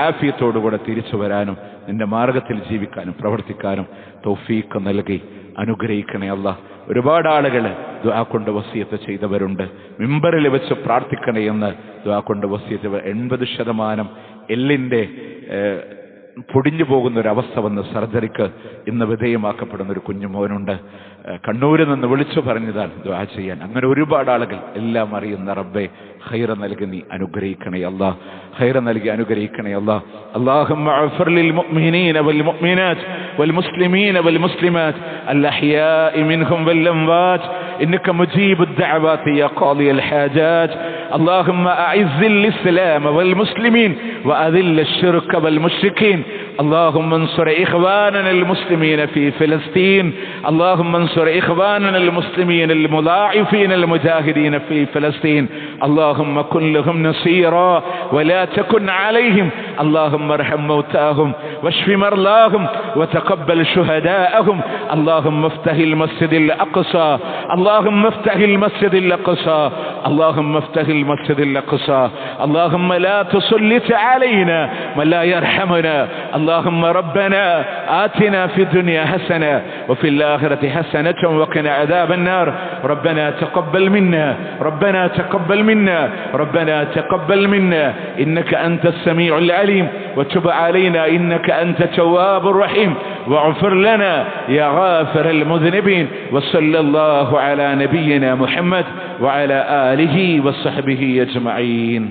ആഫിയത്തോടുകൂടെ തിരിച്ചു വരാനും നിന്റെ മാർഗത്തിൽ ജീവിക്കാനും പ്രവർത്തിക്കാനും തൗഫീഖ് നൽകി അനുഗ്രഹിക്കണേ അല്ലാഹ്. ഒരുപാട് ആളുകൾ ദുആ കൊണ്ട് വസിയത്ത് ചെയ്തവരുണ്ട്. മിമ്പറിൽ വെച്ച് പ്രാർത്ഥിക്കണേ എന്ന് ദുആ കൊണ്ട് വസിയത്ത്. 80% എല്ലിൻ്റെ പൊടിഞ്ഞു പോകുന്ന ഒരവസ്ഥ വന്ന് സർജറിക്ക് ഇന്ന് വിധേയമാക്കപ്പെടുന്ന ഒരു കുഞ്ഞുമോനുണ്ട്. കണ്ണൂരിൽ നിന്ന് വിളിച്ചു പറഞ്ഞതാണ് ദുആ ചെയ്യാൻ. അങ്ങനെ ഒരുപാട് ആളുകൾ എല്ലാം അറിയുന്ന റബ്ബേ, ഖൈറ നൽകി നീ അനുഗ്രഹിക്കണേ അല്ലാഹ്, ഖൈറ നൽകി അനുഗ്രഹിക്കണേ അല്ലാഹ്. അല്ലാഹുമ്മ അഗ്ഫിർ ലിൽ മുഅ്മിനീന വൽ മുഅ്മിനാത്ത് വൽ മുസ്ലിമീന വൽ മുസ്ലിമാത്ത് അൽ അഹ്യാഇ മിൻഹും വൽ അംവാത്ത് ഇന്നക മുജീബുദ് ദഅവാതി യാ ഖാദിയൽ ഹാജാത്ത്. اللهم أعز الإسلام والمسلمين وأذل الشرك والمشركين. اللهم انصر إخواننا المسلمين في فلسطين. اللهم انصر إخواننا المسلمين المضاعفين المجاهدين في فلسطين. اللهم كن لهم نصيرا ولا تكن عليهم. اللهم ارحم موتاهم واشف مرضاهم وتقبل شهداءهم. اللهم افتح المسجد الأقصى. اللهم افتح المسجد الأقصى. اللهم افتح المسجد الأقصى. اللهم لا تسلط علينا من لا يرحمنا. اللهم ربنا آتنا في الدنيا حسنة وفي الآخرة حسنة وقنا عذاب النار. ربنا تقبل منا، ربنا تقبل منا، ربنا تقبل منا إنك أنت السميع العليم، وتب علينا إنك أنت التواب الرحيم، واغفر لنا يا غافر المذنبين. وصلى الله على نبينا محمد وعلى آله وصحبه أجمعين.